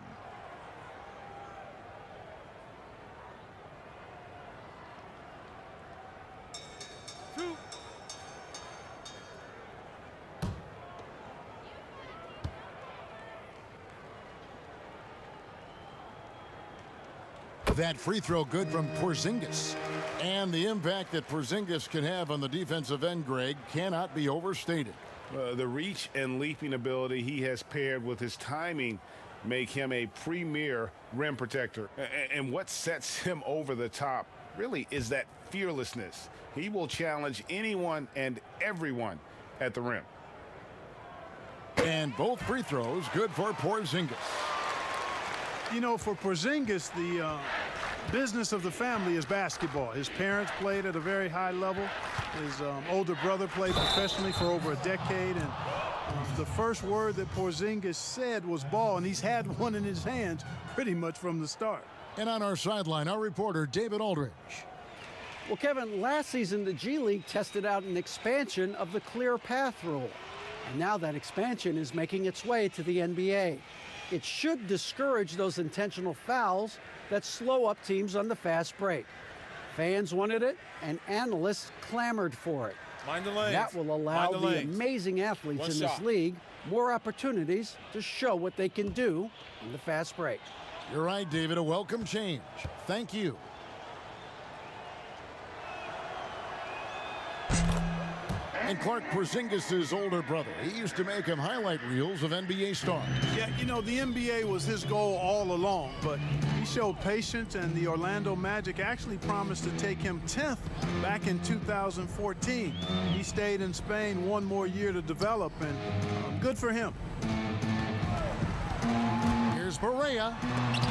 That free throw good from Porzingis. And the impact that Porzingis can have on the defensive end, Greg, cannot be overstated. The reach and leaping ability he has paired with his timing make him a premier rim protector. And what sets him over the top really is that fearlessness. He will challenge anyone and everyone at the rim. And both free throws good for Porzingis. You know, for Porzingis, the business of the family is basketball. His parents played at a very high level. His older brother played professionally for over a decade, and The first word that Porzingis said was ball, and he's had one in his hands pretty much from the start. And on our sideline, our reporter, David Aldridge. Well, Kevin, last season the G League tested out an expansion of the clear path rule. And now that expansion is making its way to the NBA. It should discourage those intentional fouls that slow up teams on the fast break. Fans wanted it, and analysts clamored for it. Mind the lanes. That will allow the amazing athletes in this league more opportunities to show what they can do in the fast break. You're right, David. A welcome change. Thank you. And Clark Porzingis' older brother. He used to make him highlight reels of NBA stars. Yeah, you know, the NBA was his goal all along, but he showed patience, and the Orlando Magic actually promised to take him 10th back in 2014. He stayed in Spain one more year to develop, and good for him. Here's Barea.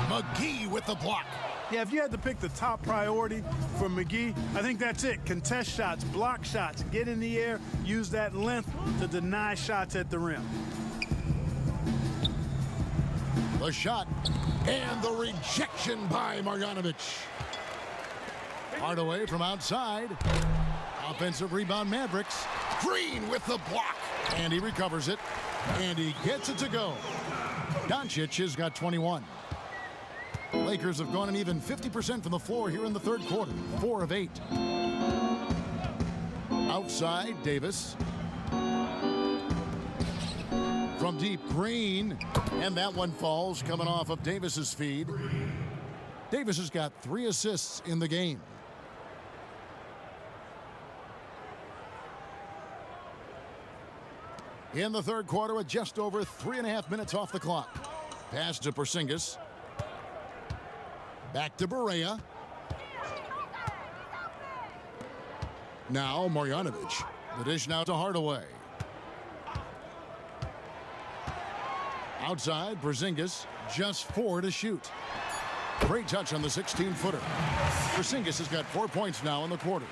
McGee with the block. Yeah, if you had to pick the top priority for McGee, I think that's it. Contest shots, block shots, get in the air, use that length to deny shots at the rim. The shot and the rejection by Marjanovic. Hardaway from outside. Offensive rebound Mavericks. Green with the block. And he recovers it. And he gets it to go. Doncic has got 21. Lakers have gone an even 50% from the floor here in the third quarter. 4 of 8. Outside, Davis. From deep, Green. And that one falls coming off of Davis's feed. Davis has got 3 assists in the game. In the third quarter with just over 3.5 minutes off the clock. Pass to Porzingis. Back to Barea. Now Marjanovic. The dish now to Hardaway. Outside, Porzingis. Just 4 to shoot. Great touch on the 16-footer. Porzingis has got 4 points now in the quarter.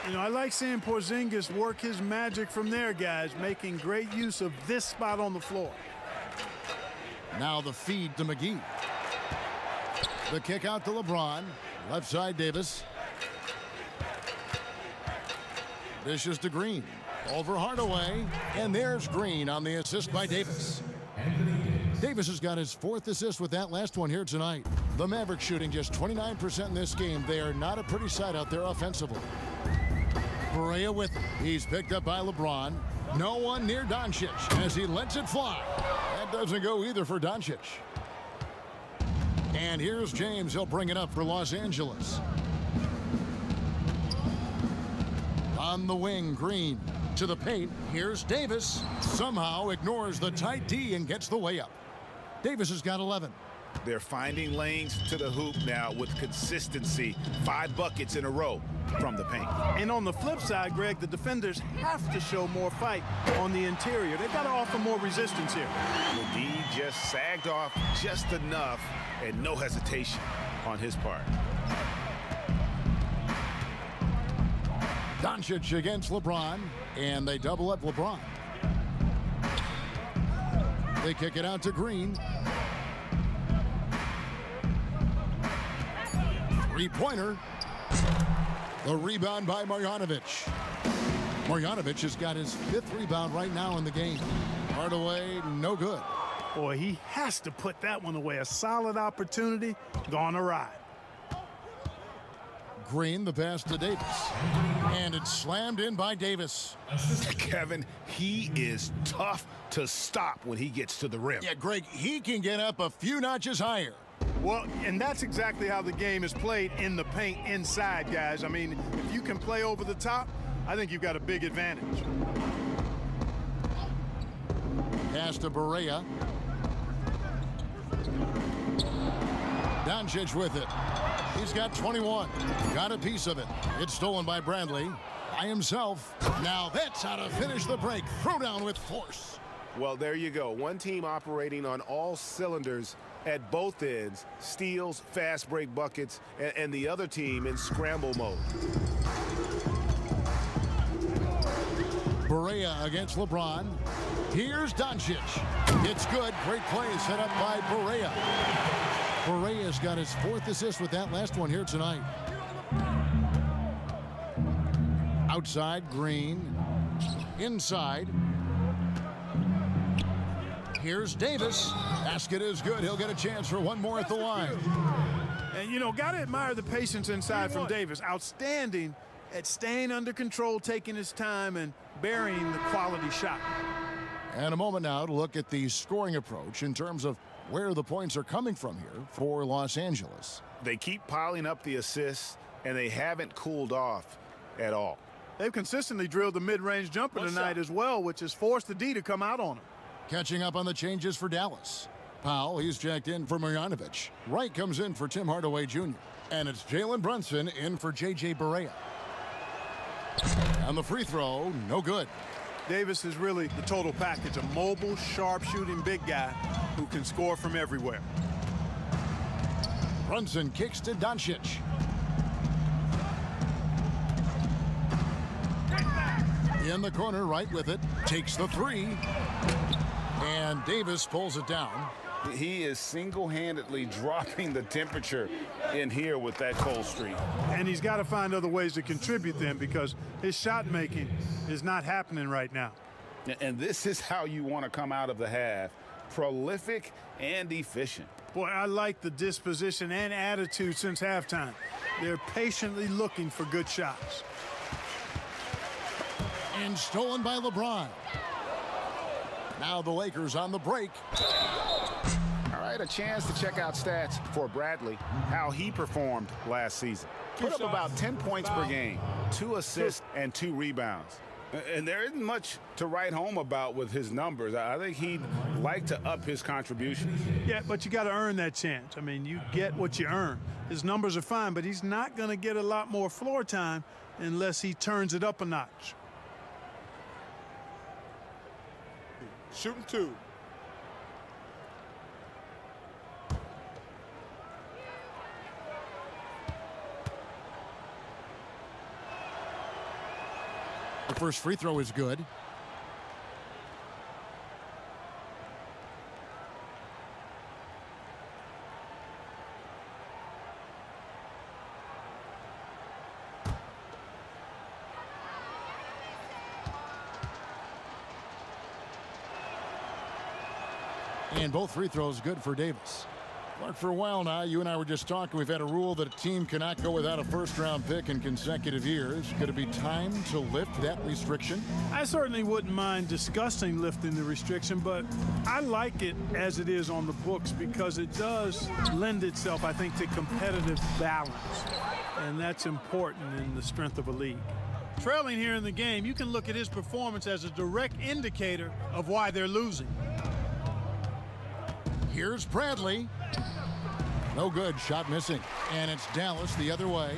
You know, I like seeing Porzingis work his magic from there, guys, making great use of this spot on the floor. Now the feed to McGee. The kick out to LeBron. Left side, Davis. Dishes to Green. Over Hardaway. And there's Green on the assist by Davis. Davis has got his 4th assist with that last one here tonight. The Mavericks shooting just 29% in this game. They are not a pretty sight out there offensively. Barea with it. He's picked up by LeBron. No one near Doncic as he lets it fly. That doesn't go either for Doncic. And here's James. He'll bring it up for Los Angeles. On the wing, Green to the paint. Here's Davis. Somehow ignores the tight D and gets the way up. Davis has got 11. They're finding lanes to the hoop now with consistency. 5 buckets in a row from the paint. And on the flip side, Greg, the defenders have to show more fight on the interior. They've got to offer more resistance here. The D just sagged off just enough, and no hesitation on his part. Doncic against LeBron, and they double up LeBron. They kick it out to Green. 3-pointer. The rebound by Marjanovic. Marjanovic has got his 5th rebound right now in the game. Hardaway, no good. Boy, he has to put that one away. A solid opportunity, gone awry. Green, the pass to Davis. And it's slammed in by Davis. Kevin, he is tough to stop when he gets to the rim. Yeah, Greg, he can get up a few notches higher. Well, and that's exactly how the game is played in the paint inside, guys. I mean, if you can play over the top, I think you've got a big advantage. Pass to Barea. Doncic with it. He's got 21. Got a piece of it. It's stolen by Bradley. By himself. Now that's how to finish the break. Throw down with force. Well, there you go. One team operating on all cylinders at both ends. Steals, fast break buckets, and the other team in scramble mode. Barea against LeBron. Here's Doncic. It's good. Great play set up by Barea. Barea's got his 4th assist with that last one here tonight. Outside, Green. Inside. Here's Davis. Basket is good. He'll get a chance for one more at the line. And, you know, got to admire the patience inside from Davis. Outstanding at staying under control, taking his time, and burying the quality shot. And a moment now to look at the scoring approach in terms of where the points are coming from here for Los Angeles. They keep piling up the assists, and they haven't cooled off at all. They've consistently drilled the mid-range jumper tonight as well, which has forced the D to come out on them. Catching up on the changes for Dallas. Powell, he's checked in for Marjanovic. Wright comes in for Tim Hardaway Jr. And it's Jalen Brunson in for J.J. Barea. And the free throw, no good. Davis is really the total package, a mobile, sharp-shooting big guy who can score from everywhere. Brunson kicks to Doncic. In the corner, Wright with it. Takes the 3. And Davis pulls it down. He is single-handedly dropping the temperature in here with that cold streak. And he's got to find other ways to contribute then, because his shot making is not happening right now. And this is how you want to come out of the half. Prolific and efficient. Boy, I like the disposition and attitude since halftime. They're patiently looking for good shots. And stolen by LeBron. Now the Lakers on the break. All right, a chance to check out stats for Bradley, how he performed last season. Put up about 10 points per game, 2 assists, and 2 rebounds. And there isn't much to write home about with his numbers. I think he'd like to up his contributions. Yeah, but you got to earn that chance. I mean, you get what you earn. His numbers are fine, but he's not going to get a lot more floor time unless he turns it up a notch. Shooting 2. The first free throw is good. And both free throws good for Davis. Mark, for a while now, you and I were just talking. We've had a rule that a team cannot go without a first-round pick in consecutive years. Could it be time to lift that restriction? I certainly wouldn't mind discussing lifting the restriction, but I like it as it is on the books because it does lend itself, I think, to competitive balance. And that's important in the strength of a league. Trailing here in the game, you can look at his performance as a direct indicator of why they're losing. Here's Bradley. No good. Shot missing. And it's Dallas the other way.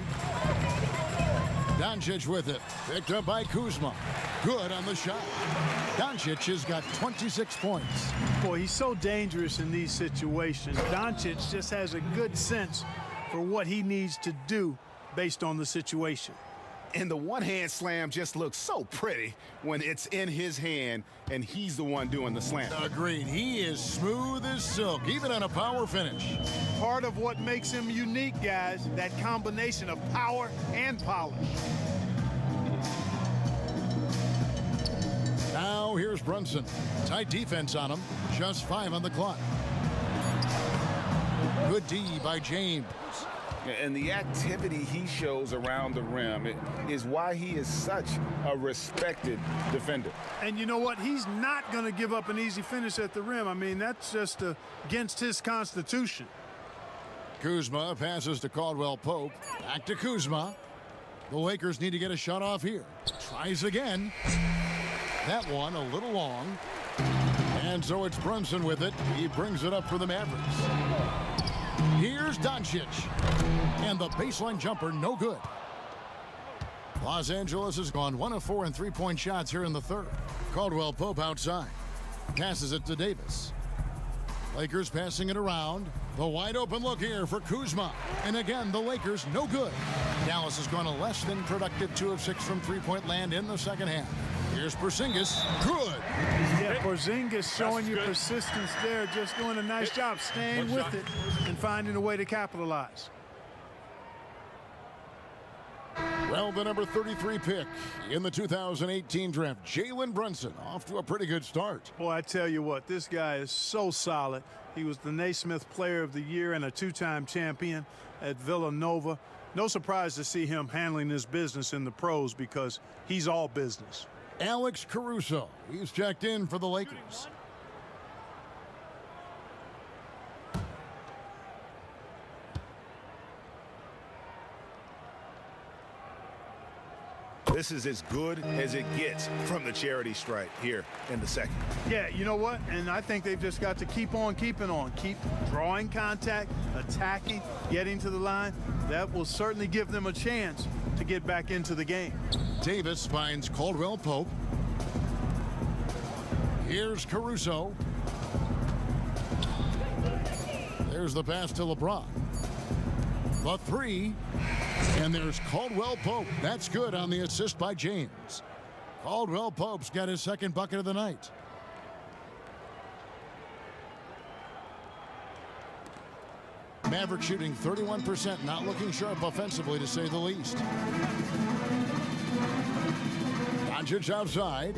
Doncic with it. Picked up by Kuzma. Good on the shot. Doncic has got 26 points. Boy, he's so dangerous in these situations. Doncic just has a good sense for what he needs to do based on the situation. And the one-hand slam just looks so pretty when it's in his hand and he's the one doing the slam. Agreed. He is smooth as silk, even on a power finish. Part of what makes him unique, guys, that combination of power and polish. Now here's Brunson. Tight defense on him. Just 5 on the clock. Good D by James. And the activity he shows around the rim is why he is such a respected defender. And you know what? He's not going to give up an easy finish at the rim. I mean, that's just against his constitution. Kuzma passes to Caldwell Pope. Back to Kuzma. The Lakers need to get a shot off here. Tries again. That one a little long. And so it's Brunson with it. He brings it up for the Mavericks. Here's Doncic. And the baseline jumper, no good. Los Angeles has gone 1 of 4 in three-point shots here in the third. Caldwell Pope outside. Passes it to Davis. Lakers passing it around. The wide open look here for Kuzma. And again, the Lakers no good. Dallas has gone a less than productive 2 of 6 from three-point land in the second half. Here's Porzingis. Good. Yeah, Porzingis showing you persistence there, just doing a nice job staying with it and finding a way to capitalize. Well, the number 33 pick in the 2018 draft, Jalen Brunson, off to a pretty good start. Boy, I tell you what, this guy is so solid. He was the Naismith Player of the Year and a 2-time champion at Villanova. No surprise to see him handling his business in the pros because he's all business. Alex Caruso, he's checked in for the Lakers. This is as good as it gets from the charity stripe here in the second. Yeah, you know what? And I think they've just got to keep on keeping on. Keep drawing contact, attacking, getting to the line. That will certainly give them a chance to get back into the game. Davis finds Caldwell Pope. Here's Caruso. There's the pass to LeBron. The three. And there's Caldwell Pope. That's good on the assist by James. Caldwell Pope's got his second bucket of the night. Maverick shooting 31%, not looking sharp offensively, to say the least. Doncic outside.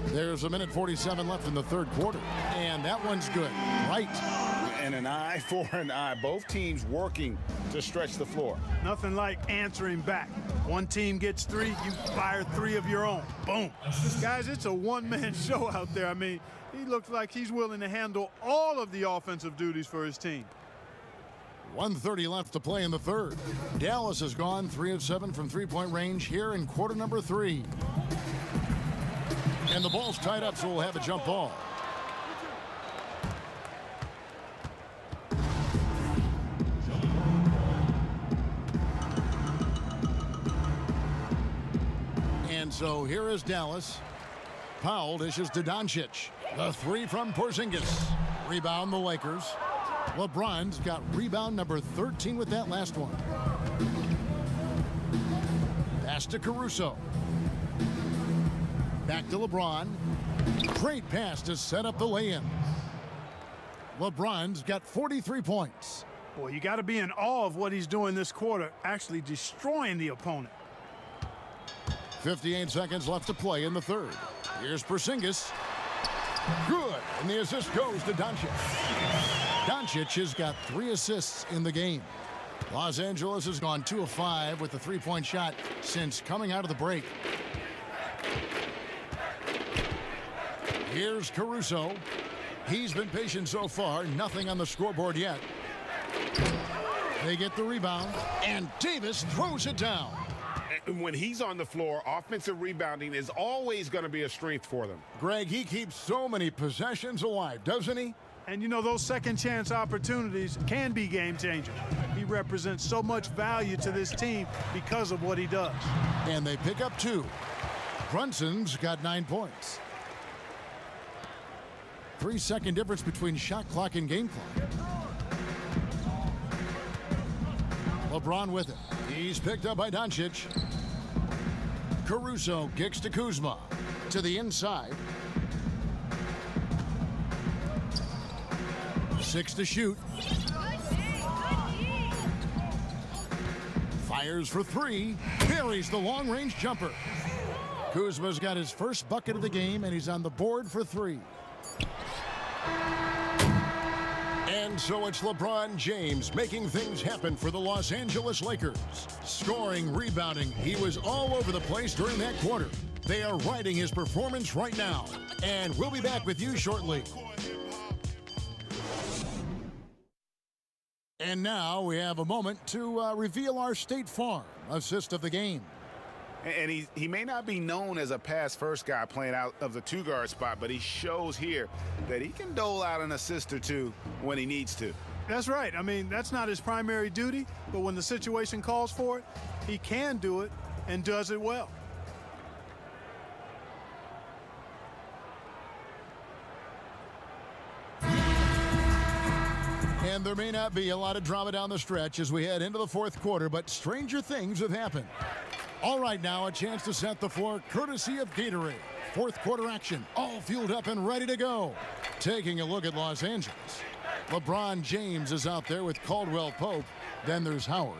There's a minute 47 left in the third quarter. And that one's good. Right. And an eye for an eye. Both teams working to stretch the floor. Nothing like answering back. One team gets 3, you fire 3 of your own. Boom. Guys, it's a one-man show out there. I mean, he looks like he's willing to handle all of the offensive duties for his team. 1:30 left to play in the third. Dallas has gone 3 of 7 from three-point range here in quarter number 3. And the ball's tied up, so we'll have a jump ball. And so here is Dallas. Powell dishes to Doncic. The 3 from Porzingis. Rebound the Lakers. LeBron's got rebound number 13 with that last one. Pass to Caruso. Back to LeBron. Great pass to set up the lay-in. LeBron's got 43 points. Boy, you got to be in awe of what he's doing this quarter, actually destroying the opponent. 58 seconds left to play in the third. Here's Porzingis. Good, and the assist goes to Doncic. Doncic has got 3 assists in the game. Los Angeles has gone 2 of 5 with the three-point shot since coming out of the break. Here's Caruso. He's been patient so far, nothing on the scoreboard yet. They get the rebound, and Davis throws it down. And when he's on the floor, offensive rebounding is always going to be a strength for them. Greg, he keeps so many possessions alive, doesn't he? And you know, those second chance opportunities can be game changers. He represents so much value to this team because of what he does. And they pick up 2. Brunson's got 9 points. 3-second difference between shot clock and game clock. LeBron with it. He's picked up by Doncic. Caruso kicks to Kuzma. To the inside. 6 to shoot. Fires for 3. Buries the long-range jumper. Kuzma's got his first bucket of the game, and he's on the board for 3. And so it's LeBron James making things happen for the Los Angeles Lakers. Scoring, rebounding, he was all over the place during that quarter. They are riding his performance right now. And we'll be back with you shortly. And now we have a moment to reveal our State Farm assist of the game. And he may not be known as a pass-first guy playing out of the 2-guard spot, but he shows here that he can dole out an assist or 2 when he needs to. That's right. I mean, that's not his primary duty, but when the situation calls for it, he can do it and does it well. And there may not be a lot of drama down the stretch as we head into the fourth quarter, but stranger things have happened. All right, now a chance to set the floor courtesy of Gatorade. Fourth quarter action, all fueled up and ready to go. Taking a look at Los Angeles. LeBron James is out there with Caldwell Pope. Then there's Howard.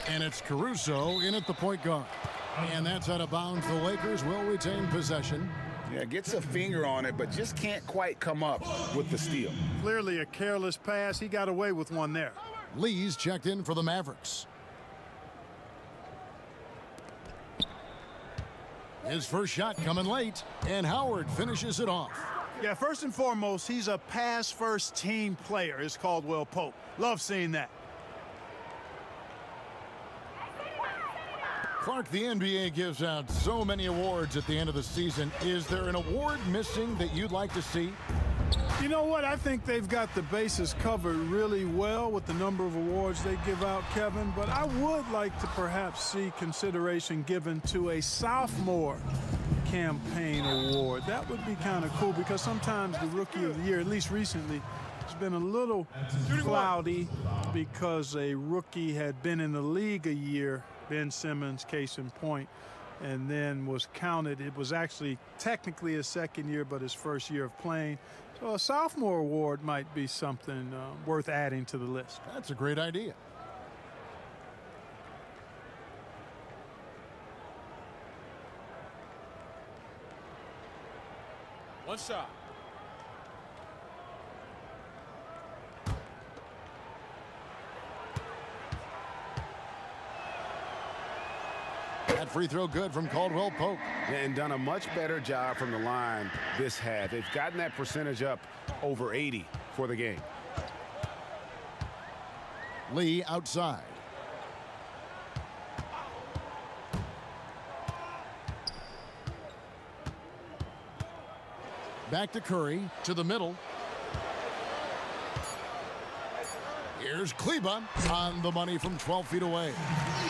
And it's Caruso in at the point guard. And that's out of bounds. The Lakers will retain possession. Yeah, gets a finger on it, but just can't quite come up with the steal. Clearly a careless pass. He got away with one there. Lee's checked in for the Mavericks. His first shot coming late, and Howard finishes it off. Yeah, first and foremost, he's a pass-first team player, is Caldwell Pope. Love seeing that. Clark, the NBA gives out so many awards at the end of the season. Is there an award missing that you'd like to see? You know what? I think they've got the bases covered really well with the number of awards they give out, Kevin. But I would like to perhaps see consideration given to a sophomore campaign award. That would be kind of cool because sometimes the rookie of the year, at least recently, has been a little cloudy because a rookie had been in the league a year, Ben Simmons, case in point, and then was counted. It was actually technically his second year, but his first year of playing. So a sophomore award might be something worth adding to the list. That's a great idea. One shot. That free throw good from Caldwell Pope. And done a much better job from the line this half. They've gotten that percentage up over 80 for the game. Lee outside. Back to Curry, to the middle. Here's Kleba on the money from 12 feet away.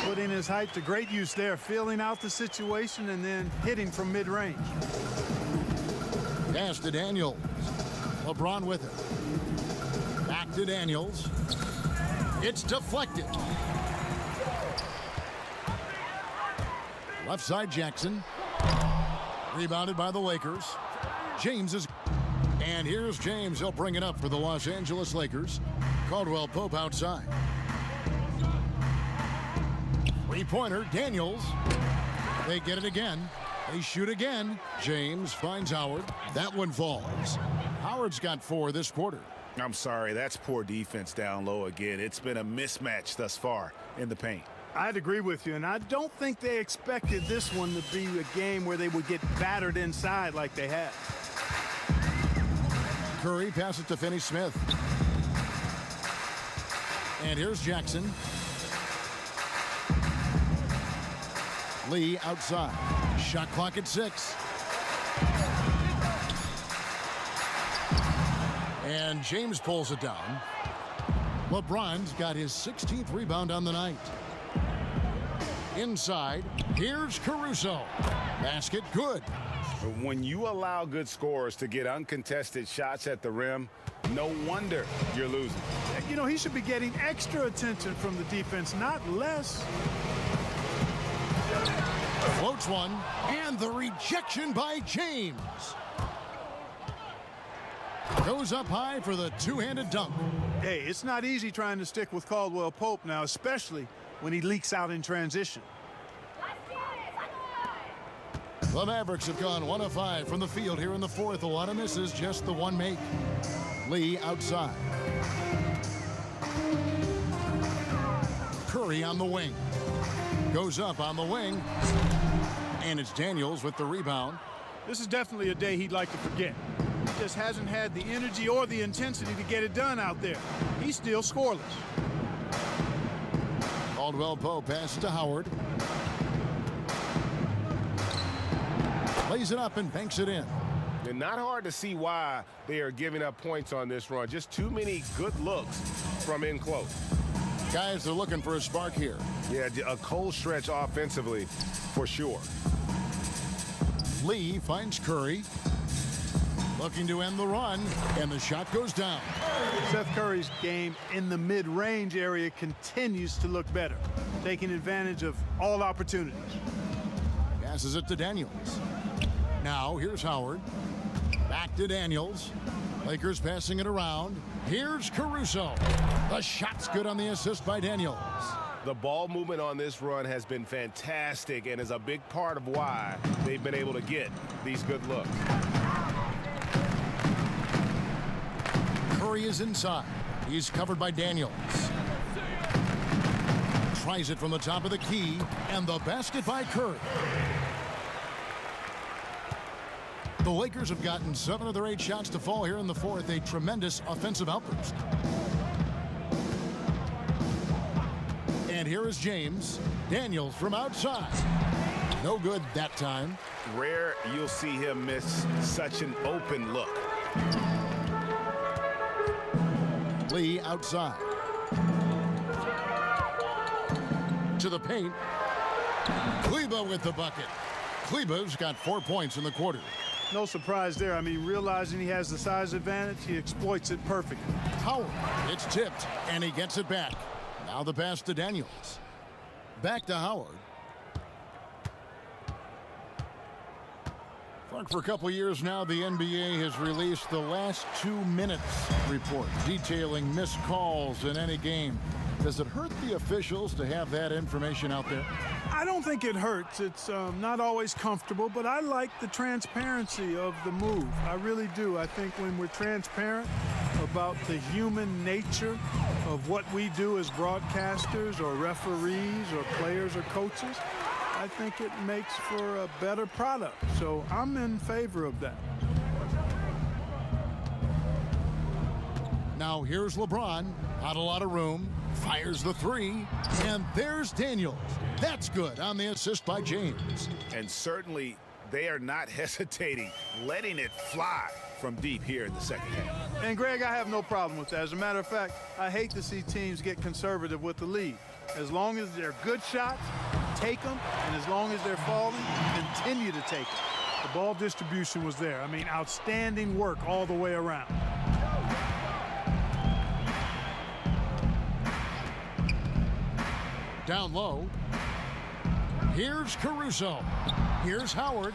Putting his height to great use there, feeling out the situation and then hitting from mid-range. Pass to Daniels. LeBron with it. Back to Daniels. It's deflected. Left side Jackson. Rebounded by the Lakers. James is... And here's James. He'll bring it up for the Los Angeles Lakers. Caldwell Pope outside. Three-pointer, Daniels. They get it again. They shoot again. James finds Howard. That one falls. Howard's got 4 this quarter. I'm sorry, that's poor defense down low again. It's been a mismatch thus far in the paint. I'd agree with you, and I don't think they expected this one to be a game where they would get battered inside like they had. Curry passes to Finney-Smith. And here's Jackson. Lee outside. Shot clock at 6. And James pulls it down. LeBron's got his 16th rebound on the night. Inside, here's Caruso. Basket good. When you allow good scorers to get uncontested shots at the rim, no wonder you're losing. You know, he should be getting extra attention from the defense, not less. Floats one, and the rejection by James. Goes up high for the two-handed dunk. Hey, it's not easy trying to stick with Caldwell Pope now, especially when he leaks out in transition. The Mavericks have gone 1 of 5 from the field here in the fourth. A lot of misses, just the one make. Lee outside. Curry on the wing. Goes up on the wing. And it's Daniels with the rebound. This is definitely a day he'd like to forget. He just hasn't had the energy or the intensity to get it done out there. He's still scoreless. Caldwell Pope passes to Howard. Lays it up and banks it in. And not hard to see why they are giving up points on this run. Just too many good looks from in close. Guys, they're looking for a spark here. Yeah, a cold stretch offensively for sure. Lee finds Curry. looking to end the run, and the shot goes down. Seth Curry's game in the mid-range area continues to look better, taking advantage of all opportunities. Passes it to Daniels. Now here's Howard. Back to Daniels. Lakers passing it around. Here's Caruso. The shot's good on the assist by Daniels. The ball movement on this run has been fantastic and is a big part of why they've been able to get these good looks. Curry is inside. He's covered by Daniels. Tries it from the top of the key, and the basket by Curry. The Lakers have gotten 7 of their 8 shots to fall here in the fourth. A tremendous offensive outburst. And here is James. Daniels from outside. No good that time. Rare you'll see him miss such an open look. Lee outside. To the paint. Kleber with the bucket. Kleber's got 4 points in the quarter. No surprise there. I mean, realizing he has the size advantage, he exploits it perfectly. Howard, it's tipped, and he gets it back. Now the pass to Daniels. Back to Howard. Clark, for a couple years now, the NBA has released the last 2 minutes report detailing missed calls in any game. Does it hurt the officials to have that information out there? I don't think it hurts. It's not always comfortable, but I like the transparency of the move. I really do. I think when we're transparent about the human nature of what we do as broadcasters or referees or players or coaches, I think it makes for a better product. So I'm in favor of that. Now here's LeBron. Not a lot of room. Fires the 3. And there's Daniels. That's good on the assist by James. And certainly they are not hesitating, letting it fly from deep here in the second half. And Greg, I have no problem with that. As a matter of fact, I hate to see teams get conservative with the lead. As long as they're good shots, take them. And as long as they're falling, continue to take them. The ball distribution was there. I mean, outstanding work all the way around. Down low. Here's Caruso. Here's Howard.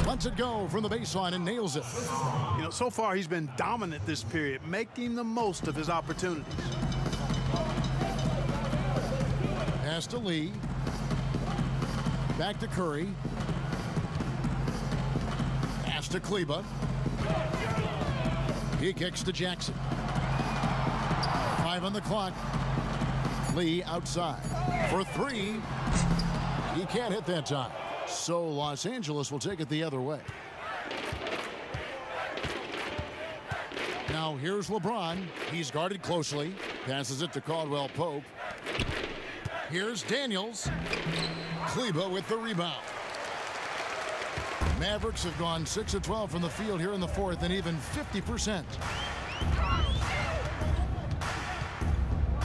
Lets it go from the baseline and nails it. You know, so far he's been dominant this period, making the most of his opportunities. Pass to Lee. Back to Curry. Pass to Kleber. He kicks to Jackson. 5 on the clock. Lee outside for 3. He can't hit that time. So Los Angeles will take it the other way. Now here's LeBron. He's guarded closely. Passes it to Caldwell Pope. Here's Daniels. Kleber with the rebound. Mavericks have gone 6 of 12 from the field here in the fourth, and even 50%.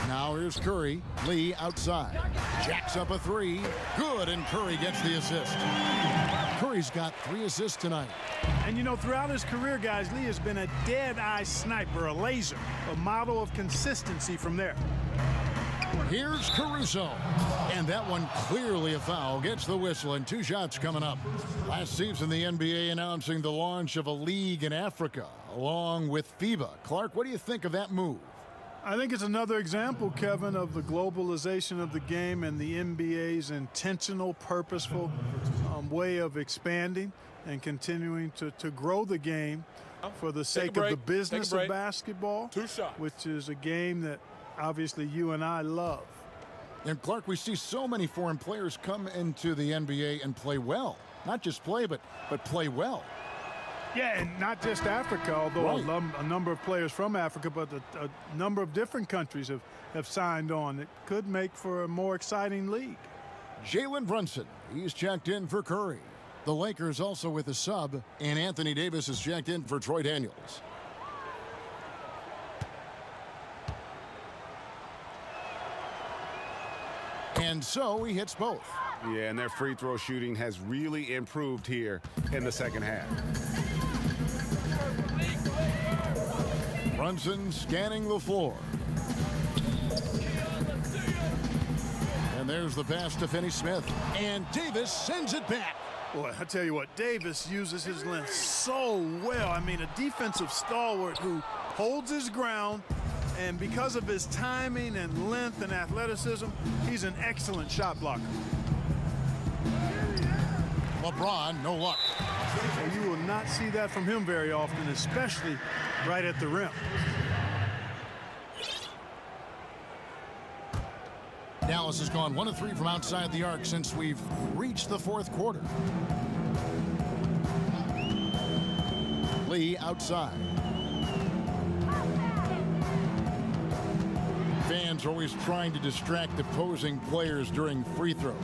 Now here's Curry. Lee outside. Jacks up a 3. Good, and Curry gets the assist. Curry's got 3 assists tonight. And you know, throughout his career, guys, Lee has been a dead-eye sniper, a laser, a model of consistency from there. Here's Caruso. And that one clearly a foul. Gets the whistle, and 2 shots coming up. Last season, the NBA announcing the launch of a league in Africa, along with FIBA. Clark, what do you think of that move? I think it's another example, Kevin, of the globalization of the game and the NBA's intentional, purposeful way of expanding and continuing to grow the game for the sake of the business of basketball, 2 shots, which is a game that obviously you and I love. And Clark, we see so many foreign players come into the NBA and play well. Not just play, but play well. Yeah, and not just Africa, although a number of players from Africa, but a number of different countries have signed on. It could make for a more exciting league. Jalen Brunson, he's checked in for Curry. The Lakers also with a sub, and Anthony Davis is checked in for Troy Daniels. And so he hits both. Yeah, and their free throw shooting has really improved here in the second half. Brunson scanning the floor. And there's the pass to Finney-Smith. And Davis sends it back. Boy, I tell you what, Davis uses his length so well. I mean, a defensive stalwart who holds his ground, and because of his timing and length and athleticism, he's an excellent shot blocker. LeBron, no luck. And you will not see that from him very often, especially right at the rim. Dallas has gone 1 of 3 from outside the arc since we've reached the fourth quarter. Lee outside. Fans are always trying to distract opposing players during free throws.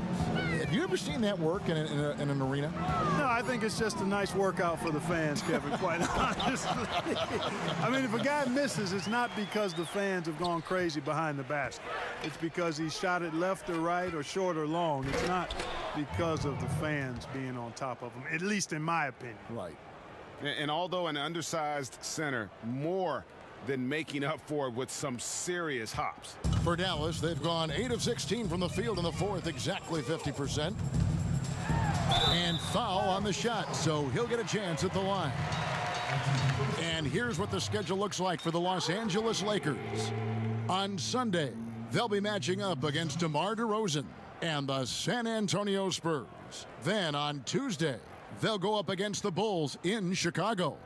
Have you ever seen that work in an arena? No, I think it's just a nice workout for the fans, Kevin, quite honestly. I mean, if a guy misses, it's not because the fans have gone crazy behind the basket. It's because he shot it left or right or short or long. It's not because of the fans being on top of him, at least in my opinion. Right. And although an undersized center, more than making up for it with some serious hops. For Dallas, they've gone 8 of 16 from the field in the fourth, exactly 50%. And foul on the shot, so he'll get a chance at the line. And here's what the schedule looks like for the Los Angeles Lakers. On Sunday, they'll be matching up against DeMar DeRozan and the San Antonio Spurs. Then on Tuesday, they'll go up against the Bulls in Chicago.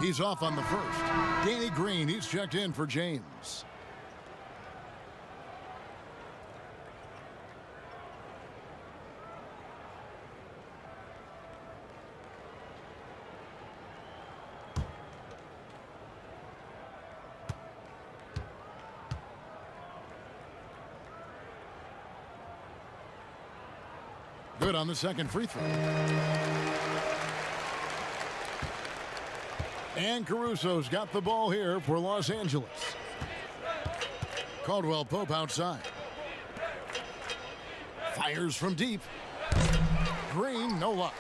He's off on the first. Danny Green, he's checked in for James. Good on the second free throw. And Caruso's got the ball here for Los Angeles. Caldwell Pope outside. Fires from deep. Green, no luck.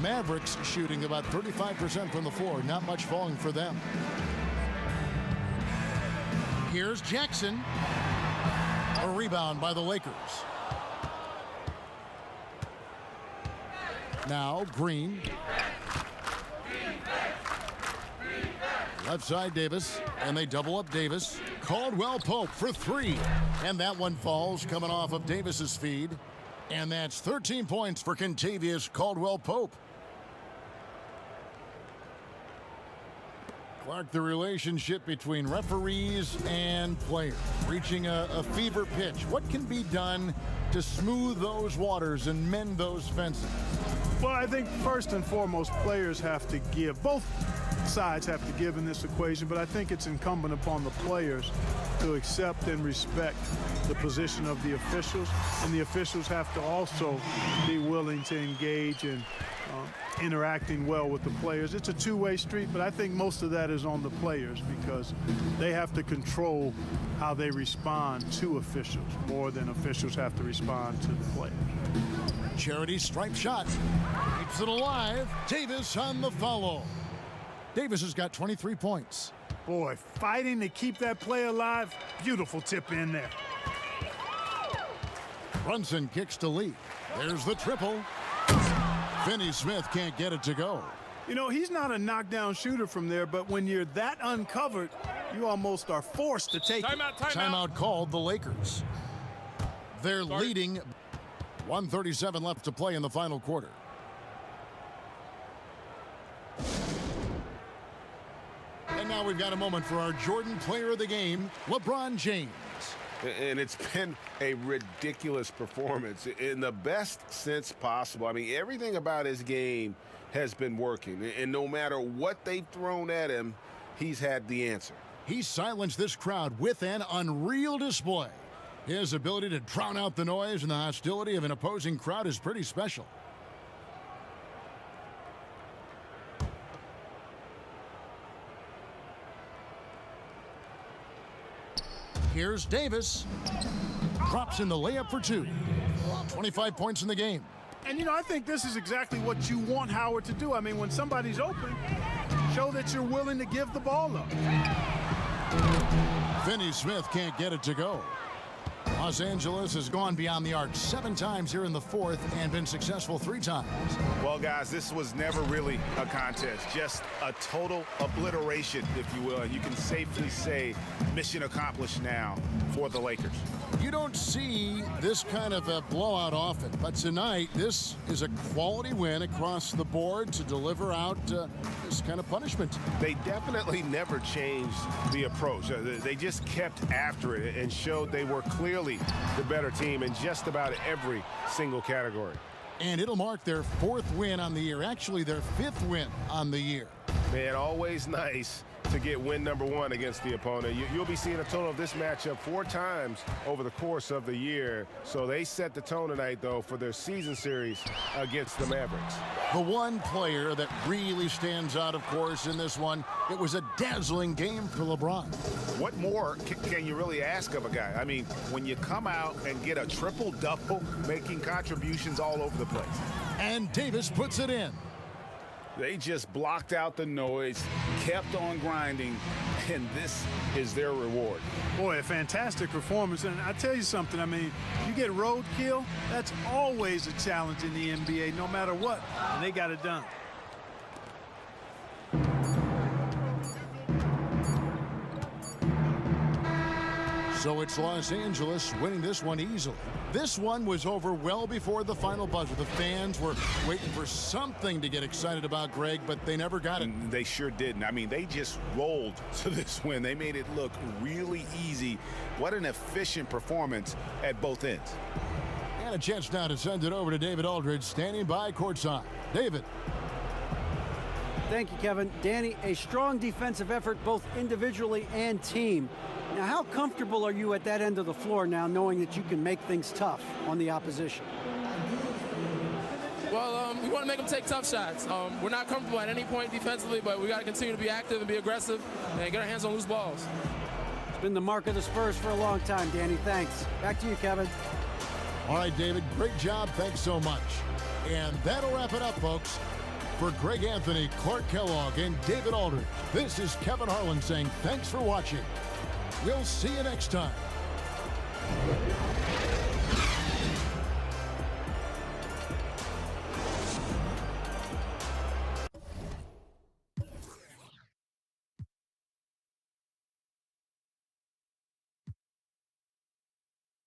Mavericks shooting about 35% from the floor. Not much falling for them. Here's Jackson. A rebound by the Lakers. Now Green. Left side Davis, and they double up Davis. Caldwell Pope for 3, and that one falls coming off of Davis's feed. And that's 13 points for Kentavious Caldwell Pope. Clark, the relationship between referees and players reaching a fever pitch. What can be done to smooth those waters and mend those fences? Well, I think first and foremost, players have to give. Both sides have to give in this equation, but I think it's incumbent upon the players to accept and respect the position of the officials, and the officials have to also be willing to engage in interacting well with the players. It's a two-way street, but I think most of that is on the players because they have to control how they respond to officials more than officials have to respond to the players. Charity stripe shot. Keeps it alive. Davis on the follow. Davis has got 23 points. Boy, fighting to keep that play alive. Beautiful tip in there. Brunson kicks to Lee. There's the triple. Finney-Smith can't get it to go. You know, he's not a knockdown shooter from there, but when you're that uncovered, you almost are forced to take it. Timeout called the Lakers. They're leading. 1:37 left to play in the final quarter. And now we've got a moment for our Jordan player of the game, LeBron James. And it's been a ridiculous performance in the best sense possible. I mean, everything about his game has been working. And no matter what they've thrown at him, he's had the answer. He silenced this crowd with an unreal display. His ability to drown out the noise and the hostility of an opposing crowd is pretty special. Here's Davis. Drops in the layup for 2. 25 points in the game. And, you know, I think this is exactly what you want Howard to do. I mean, when somebody's open, show that you're willing to give the ball up. Finney Smith can't get it to go. Los Angeles has gone beyond the arc 7 times here in the 4th and been successful 3 times. Well, guys, this was never really a contest, just a total obliteration, if you will. And you can safely say mission accomplished now for the Lakers. You don't see this kind of a blowout often, but tonight this is a quality win across the board to deliver out this kind of punishment. They definitely never changed the approach. They just kept after it and showed they were clearly the better team in just about every single category. And it'll mark their 4th win on the year, actually their 5th win on the year. Man, always nice to get win number 1 against the opponent. You'll be seeing a total of this matchup 4 times over the course of the year. So they set the tone tonight, though, for their season series against the Mavericks. The one player that really stands out, of course, in this one, it was a dazzling game for LeBron. What more can you really ask of a guy? I mean, when you come out and get a triple-double, making contributions all over the place. And Davis puts it in. They just blocked out the noise, kept on grinding, and this is their reward. Boy, a fantastic performance. And I tell you something, I mean, you get roadkill, that's always a challenge in the NBA, no matter what. And they got it done. So it's Los Angeles winning this one easily. This one was over well before the final buzzer. The fans were waiting for something to get excited about, Greg, but they never got it. They sure didn't. I mean, they just rolled to this win. They made it look really easy. What an efficient performance at both ends. And a chance now to send it over to David Aldridge, standing by courtside. David. Thank you, Kevin. Danny, a strong defensive effort both individually and team. Now, how comfortable are you at that end of the floor now, knowing that you can make things tough on the opposition? Well, we want to make them take tough shots. We're not comfortable at any point defensively, but we got to continue to be active and be aggressive and get our hands on loose balls. It's been the mark of the Spurs for a long time, Danny. Thanks. Back to you, Kevin. All right, David, great job. Thanks so much. And that'll wrap it up, folks. For Greg Anthony, Clark Kellogg, and David Aldridge, this is Kevin Harlan saying thanks for watching. We'll see you next time.